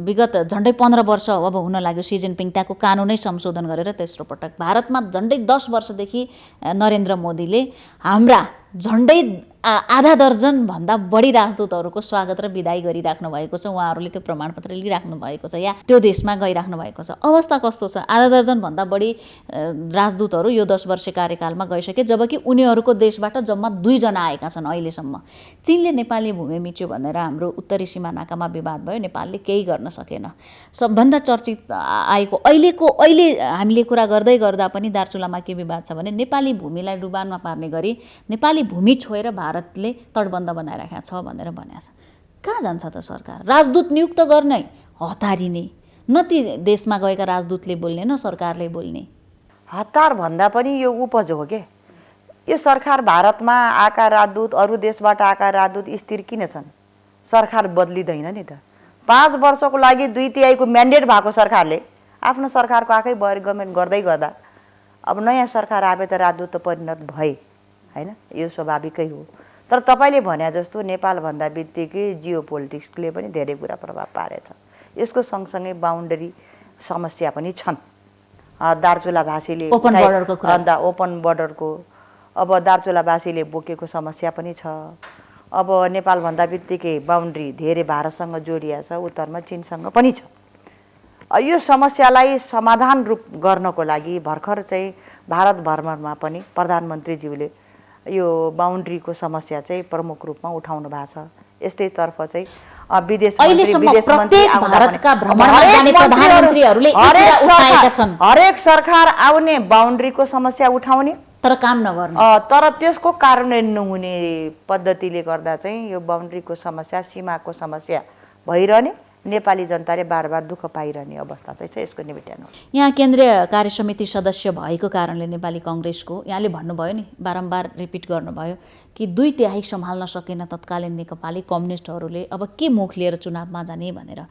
विगत झन्डै 15 वर्ष अब हुन लाग्यो सी जिनपिङ त्यहाँको कानुनै संशोधन गरेर तेस्रो पटक। भारतमा झन्डै 10 वर्षदेखि नरेन्द्र मोदीले हाम्रा झन्डै आधा दर्जन भन्दा बढी राजदूतहरूको स्वागत र विदाई गरिराख्नु भएको छ। उहाँहरूले त्यो प्रमाणपत्र लिइराख्नु भएको छ या त्यो देशमा गइराख्नु भएको छ। अवस्था कस्तो छ? आधा दर्जन भन्दा बढी राजदूतहरू यो 10 वर्ष कार्यकालमा गइसके, जबकि उनीहरूको देशबाट जम्मा 2 जना आएका छन् अहिलेसम्म। चीनले नेपाली भूमि मिच्यो भनेर हाम्रो उत्तरी सीमानाकामा विवाद भयो, नेपालले केही गर्न सकेन। सबभन्दा चर्चित आएको अहिले हामीले कुरा गर्दै गर्दा पनि दार्चुलामा के विवाद छ भने नेपाली भूमिलाई डुबानमा पार्ने गरी नेपाली भूमि छोएर भारतले तटबन्ध बनाइराखेको छ भनेर भनेको छ। कहाँ जान्छ त सरकार? राजदूत नियुक्त गर्ने हतारिने, न ती देशमा गएका राजदूतले बोल्ने न सरकारले बोल्ने। हतार भन्दा पनि यो उपज हो के, यो सरकार भारतमा आएका राजदूत अरू देशबाट आएका राजदूत स्थिर किन छन्? सरकार बदलिँदैन नि त। 5 वर्षको लागि 2/3 म्यान्डेट भएको सरकारले आफ्नो सरकारको आफै बर्गमेन्ट गर्दै गर्दा अब नयाँ सरकार आए त राजदूत त परिणत भए हैन, यो स्वाभाविकै हो। तर तपाईँले भने जस्तो नेपाल भन्दा बित्तिकै जियो पोलिटिक्सले पनि धेरै कुरा प्रभाव पारेछ। यसको सँगसँगै बाउन्डरी समस्या पनि छन्। दार्चुलावासीले ओपन बर्डरको अब दार्चुलावासीले बोकेको समस्या पनि छ। अब नेपाल भन्दा बित्तिकै बाउन्ड्री धेरै भारतसँग जोडिया छ, उत्तरमा चीनसँग पनि छ। यो समस्यालाई समाधान रूप गर्नको लागि भर्खर चाहिँ भारत भ्रमणमा पनि प्रधानमन्त्रीज्यूले यो बाउन्ड्रीको समस्या चाहिँ प्रमुख रूपमा उठाउनु भएको छ। यस्तैतर्फ चाहिँ विदेश मन्त्री हरेक सरकार आउने बाउन्ड्रीको समस्या उठाउने तर काम नगर्ने, तर त्यसको कार्यान्वयन नहुने पद्धतिले गर्दा चाहिँ यो बाउन्ड्रीको समस्या, सीमाको समस्या भइरहने, नेपाली जनताले बार बार दुःख पाइरहने अवस्था चाहिँ छ। यसको निवेदन हो। यहाँ केन्द्रीय कार्य समिति सदस्य भएको कारणले नेपाली काङ्ग्रेसको यहाँले भन्नुभयो नि, बारम्बार रिपिट गर्नुभयो कि 2/3 सम्हाल्न सकेन तत्कालीन नेकपाली कम्युनिस्टहरूले, अब के मुख लिएर चुनावमा जाने भनेर।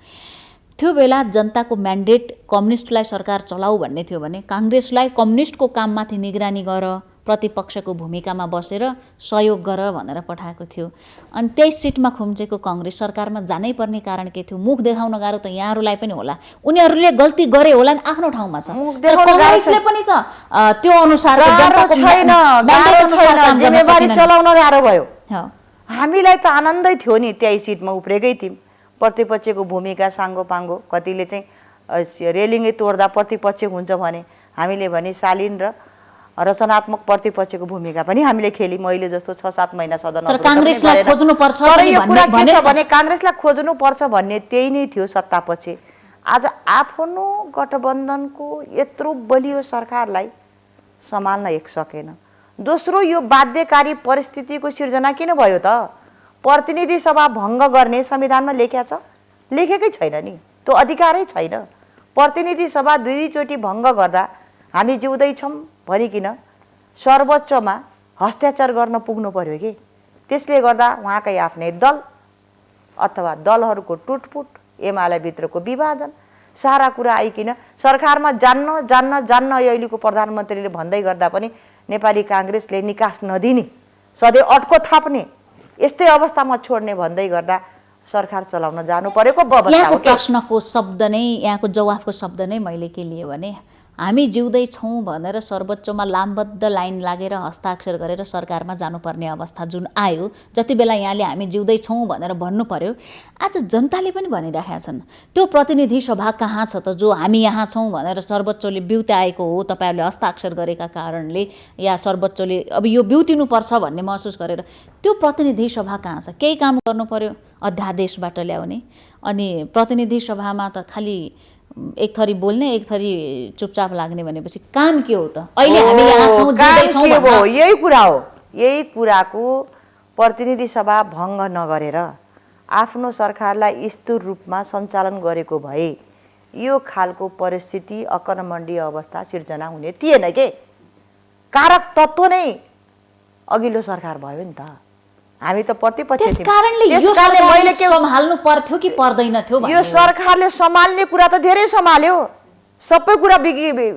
त्यो बेला जनताको म्यान्डेट कम्युनिस्टलाई सरकार चलाऊ भन्ने थियो भने काङ्ग्रेसलाई कम्युनिस्टको काममाथि निगरानी गर, प्रतिपक्षको भूमिकामा बसेर सहयोग गर भनेर पठाएको थियो। अनि 23 सिटमा खुम्चेको काङ्ग्रेस सरकारमा जानै पर्ने कारण के थियो? मुख देखाउन गाह्रो त यहाँहरूलाई पनि होला, उनीहरूले गल्ती गरे होला नि, आफ्नो ठाउँमा छ। तर काङ्ग्रेसले पनि त त्यो अनुसार जिम्मेवारी चलाउन गाह्रो भयो। हामीलाई त आनन्दै थियो नि, 23 सिटमा उफ्रेकै थियौँ। प्रतिपक्षको भूमिका साङ्गोपाङ्गो, कतिले चाहिँ रेलिङै तोड्दा प्रतिपक्ष हुन्छ भने हामीले भने शालीन र रचनात्मक प्रतिपक्षको भूमिका पनि हामीले खेल्यौँ। मैले जस्तो 6-7 महिना सदन काङ्ग्रेसलाई खोज्नुपर्छ भने काङ्ग्रेसलाई खोज्नुपर्छ भन्ने त्यही नै थियो सत्तापछि। आज आफ्नो गठबन्धनको यत्रो बलियो सरकारलाई सम्हाल्न सकेन। दोस्रो, यो बाध्यकारी परिस्थितिको सिर्जना किन भयो त? प्रतिनिधि सभा भङ्ग गर्ने संविधानमा लेखेकै छैन नि, त्यो अधिकारै छैन। प्रतिनिधि सभा 2 चोटि भङ्ग गर्दा हामी जिउँदैछौँ भनिकन सर्वोच्चमा हस्ताक्षर गर्न पुग्नु पर्यो कि। त्यसले गर्दा उहाँकै आफ्नै दल अथवा दलहरूको टुटफुट, एमाले भित्रको विभाजन, सारा कुरा आइकिन सरकारमा जान्न अहिलेको प्रधानमन्त्रीले भन्दै गर्दा पनि नेपाली काङ्ग्रेसले निकास नदिने, सधैँ अड्को थाप्ने, यस्तै अवस्थामा छोड्ने भन्दै गर्दा सरकार चलाउन जानु परेको अवस्था हो। प्रश्नको शब्द नै, यहाँको जवाफको शब्द नै मैले के लिए भने हामी जिउँदैछौँ भनेर सर्वोच्चमा लामबद्ध लाइन लागेर हस्ताक्षर गरेर सरकारमा जानुपर्ने अवस्था जुन आयो, जति बेला यहाँले हामी जिउँदैछौँ भनेर भन्नु पर्यो, आज जनताले पनि भनिराखेका छन् त्यो प्रतिनिधि सभा कहाँ छ त जो हामी यहाँ छौँ भनेर सर्वोच्चले बिउत्याएको हो तपाईँहरूले हस्ताक्षर गरेका कारणले, या सर्वोच्चले अब यो बिउतिनुपर्छ भन्ने महसुस गरेर त्यो प्रतिनिधि सभा कहाँ छ? केही काम गर्नु पर्यो अध्यादेशबाट ल्याउने, अनि प्रतिनिधि सभामा त खालि एक थरी बोल्ने एक थरी चुपचाप लाग्ने भनेपछि काम के हो त? अहिले हामी यहाँ छौँ जिउँदैछौँ भन्न यही कुरा हो। यही कुराको प्रतिनिधि सभा भङ्ग नगरेर आफ्नो सरकारलाई स्थिर रूपमा सञ्चालन गरेको भए यो खालको परिस्थिति अकर्मण्डीय अवस्था सिर्जना हुने थिएन के। कारक तत्त्व नै अघिल्लो सरकार भयो नि त। हामी त प्रतिपक्ष थियौँ। त्यसकारणले यो सरकारले सम्हाल्नु पर्थ्यो कि पर्दैन थियो? यो सरकारले सम्हाल्ने कुरा त धेरै सम्हाल्यो। सबै कुरा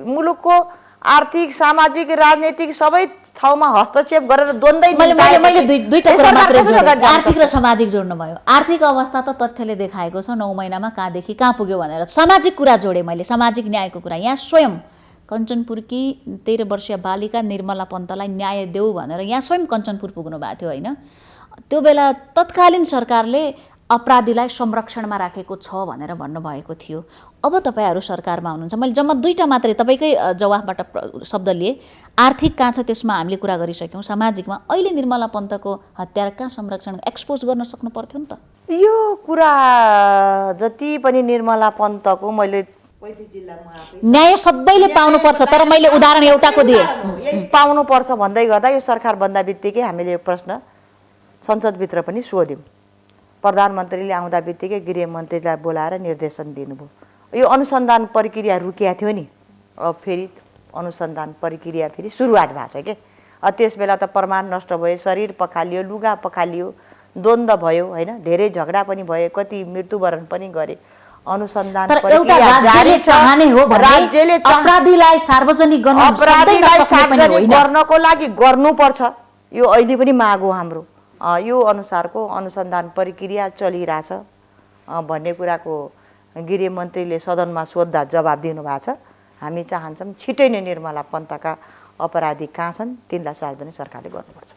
मुलुकको आर्थिक, सामाजिक, राजनीतिक सबै ठाउँमा हस्तक्षेप गरेर द्वन्द्वै मैले दुईटा कुरा मात्रै जोडेँ, आर्थिक र सामाजिक जोड्नु भयो। आर्थिक अवस्था त तथ्यले देखाएको छ 9 महिनामा कहाँदेखि कहाँ पुग्यो भनेर। सामाजिक कुरा जोडेँ मैले, सामाजिक न्यायको कुरा। यहाँ स्वयं कञ्चनपुरकी 13 वर्षीय बालिका निर्मला पन्तलाई न्याय देऊ भनेर यहाँ स्वयं कञ्चनपुर पुग्नु भएको थियो होइन? त्यो बेला तत्कालीन सरकारले अपराधीलाई संरक्षणमा राखेको छ भनेर भन्नुभएको थियो। अब तपाईँहरू सरकारमा हुनुहुन्छ, मैले जम्मा दुईटा मात्रै तपाईँकै जवाफबाट शब्द लिएँ। आर्थिक कहाँ छ त्यसमा हामीले कुरा गरिसक्यौँ, सामाजिकमा अहिले निर्मला पन्तको हत्या कहाँ संरक्षण एक्सपोज गर्न सक्नु पर्थ्यो नि त। यो कुरा जति पनि निर्मला पन्तको मैले न्याय सबैले पाउनुपर्छ, तर मैले उदाहरण एउटाको दिएँ। पाउनुपर्छ भन्दै गर्दा यो सरकार बन्दा बित्तिकै हामीले यो प्रश्न संसदभित्र पनि सोध्यौँ। प्रधानमन्त्रीले आउँदा बित्तिकै गृहमन्त्रीलाई बोलाएर निर्देशन दिनुभयो। यो अनुसन्धान प्रक्रिया रुकिया थियो नि, अब फेरि अनुसन्धान प्रक्रिया फेरि सुरुवात भएको छ के। त्यस बेला त प्रमाण नष्ट भयो, शरीर पखालियो, लुगा पखालियो, द्वन्द्व भयो होइन, धेरै झगडा पनि भयो, कति मृत्युवरण पनि गरे। अनुसन्धान प्रक्रिया जारी छ। राज्यले अपराधीलाई सार्वजनिक गर्नको लागि गर्नुपर्छ, यो अहिले पनि माग हो हाम्रो। यो अनुसारको अनुसन्धान प्रक्रिया चलिरहेछ भन्ने कुराको गृहमन्त्रीले सदनमा सोद्धा जवाब दिनुभएको छ। हामी चाहन्छौँ छिटै नै निर्मला पन्तका अपराधी कहाँ छन् तिनलाई सार्वजनिक सरकारले गर्नुपर्छ।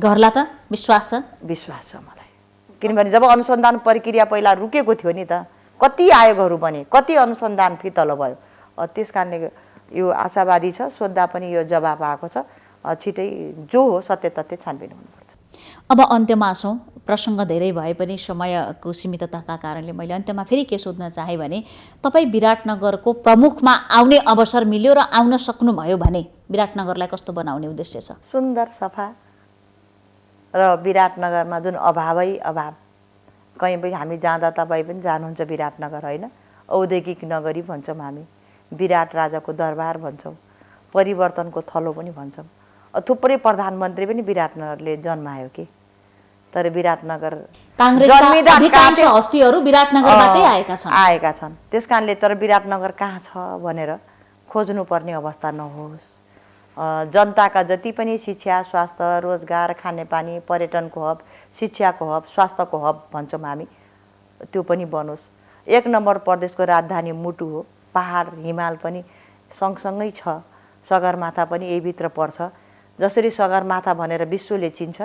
गर्ला त विश्वास छ? विश्वास छ मलाई, किनभने जब अनुसन्धान प्रक्रिया पहिला रुकेको थियो नि त, कति आयोगहरू बने, कति अनुसन्धान फितलो भयो। त्यस कारणले यो आशावादी छ, सोद्धा पनि यो जवाब आएको छ। छिटै जो हो सत्य तथ्य छानबिन हुनुपर्छ। अब अन्त्यमा आसौँ, प्रसङ्ग धेरै भए पनि समयको सीमितताका कारणले मैले अन्त्यमा फेरि के सोध्न चाहेँ भने तपाईँ विराटनगरको प्रमुखमा आउने अवसर मिल्यो र आउन सक्नुभयो भने विराटनगरलाई कस्तो बनाउने उद्देश्य छ? सुन्दर, सफा र विराटनगरमा जुन अभावै अभाव, कहीँ पनि हामी जाँदा तपाईँ पनि जानुहुन्छ विराटनगर होइन, औद्योगिक नगरी भन्छौँ हामी, विराट राजाको दरबार भन्छौँ, परिवर्तनको थलो पनि भन्छौँ। थुप्रै प्रधानमन्त्री पनि विराटनगरले जन्मायो कि, तर विराटनगर हस्तीहरू विराटनगरबाटै आएका छन्। त्यस कारणले तर विराटनगर कहाँ छ भनेर खोज्नुपर्ने अवस्था नहोस्। जनताका जति पनि शिक्षा, स्वास्थ्य, रोजगार, खानेपानी, पर्यटनको हब, शिक्षाको हब, स्वास्थ्यको हब भन्छौँ हामी, त्यो पनि बनोस्। 1 नम्बर प्रदेशको राजधानी मुटु हो, पहाड हिमाल पनि सँगसँगै छ, सगरमाथा पनि यही भित्र पर्छ। जसरी सगरमाथा भनेर विश्वले चिन्छ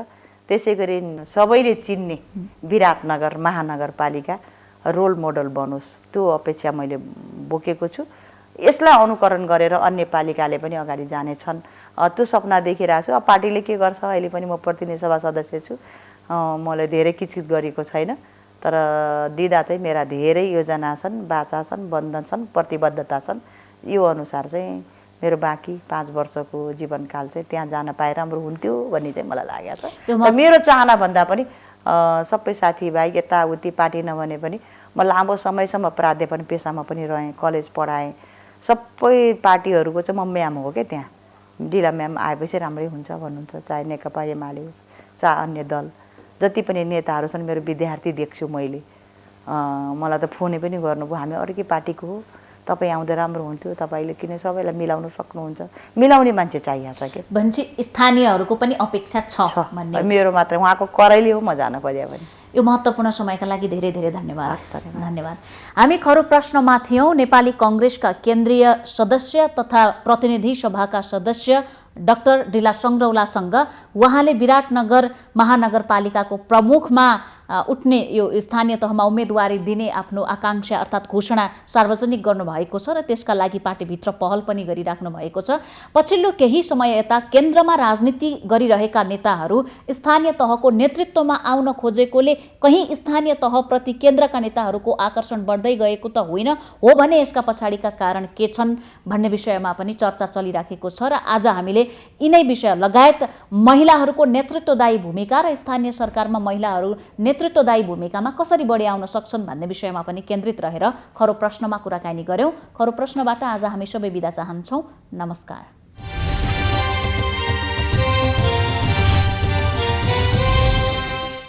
त्यसै गरी सबैले चिन्ने विराटनगर महानगरपालिका रोल मोडल बनोस्, त्यो अपेक्षा मैले बोकेको छु। यसलाई अनुकरण गरेर अन्य पालिकाले पनि अगाडि जानेछन्, त्यो सपना देखिरहेको छु। अब पार्टीले के गर्छ, अहिले पनि म प्रतिनिधि सभा सदस्य छु, मलाई धेरै किचकिच गरेको छैन, तर दिँदा चाहिँ मेरा धेरै योजना छन्, बाचा छन्, बन्धन छन्, प्रतिबद्धता छन्। यो अनुसार चाहिँ मेरो बाँकी 5 वर्षको जीवनकाल चाहिँ त्यहाँ जान पाए राम्रो हुन्थ्यो भन्ने चाहिँ मलाई लागेको छ। मेरो चाहना भन्दा पनि सबै साथीभाइ यताउति पार्टी नभने पनि म लामो समयसम्म प्राध्यापन पेसामा पनि रहेँ, कलेज पढाएँ। सबै पार्टीहरूको चाहिँ म म्याम हो क्या, त्यहाँ डिला म्याम आएपछि राम्रै हुन्छ भन्नुहुन्छ, चाहे नेकपा एमाले होस् चाहे अन्य दल, जति पनि नेताहरू छन् मेरो विद्यार्थी देख्छु मैले। मलाई त फोनै पनि गर्नुभयो, हामी अर्कै पार्टीको हो, तपाईँ आउँदा राम्रो हुन्थ्यो, तपाईँले किन सबैलाई मिलाउन सक्नुहुन्छ, मिलाउने मान्छे चाहिएको छ कि भन्छ स्थानीयहरूको पनि अपेक्षा छ भन्ने। मेरो मात्र उहाँको करैले हो म जान पर्यो भने। यो महत्त्वपूर्ण समयका लागि धेरै धेरै धन्यवाद। हस्, धन्यवाद। धन्यवाद। हामी खरो प्रश्नमा थियौँ नेपाली कङ्ग्रेसका केन्द्रीय सदस्य तथा प्रतिनिधि सभाका सदस्य डाक्टर डिला सङ्ग्रौलासँग। उहाँले विराटनगर महानगरपालिकाको प्रमुखमा उठ्ने यो स्थानीय तहमा उम्मेदवारी दिने आफ्नो आकाङ्क्षा अर्थात् घोषणा सार्वजनिक गर्नुभएको छ र त्यसका लागि पार्टीभित्र पहल पनि गरिराख्नु भएको छ। पछिल्लो केही समय यता केन्द्रमा राजनीति गरिरहेका नेताहरू स्थानीय तहको नेतृत्वमा आउन खोजेकोले कहीँ स्थानीय तहप्रति केन्द्रका नेताहरूको आकर्षण बढ्दै गएको त होइन, हो भने यसका पछाडिका कारण के छन् भन्ने विषयमा पनि चर्चा चलिराखेको छ र आज हामीले यिनै विषय लगायत महिलाहरूको नेतृत्वदायी भूमिका र स्थानीय सरकारमा महिलाहरू नेतृत्वदायी भूमिकामा कसरी बढी आउन सक्छन् भन्ने विषयमा पनि केन्द्रित रहेर खरो प्रश्नमा कुराकानी गर्यौं। खरो प्रश्नबाट आज हामी सबै बिदा चाहन्छौँ। नमस्कार।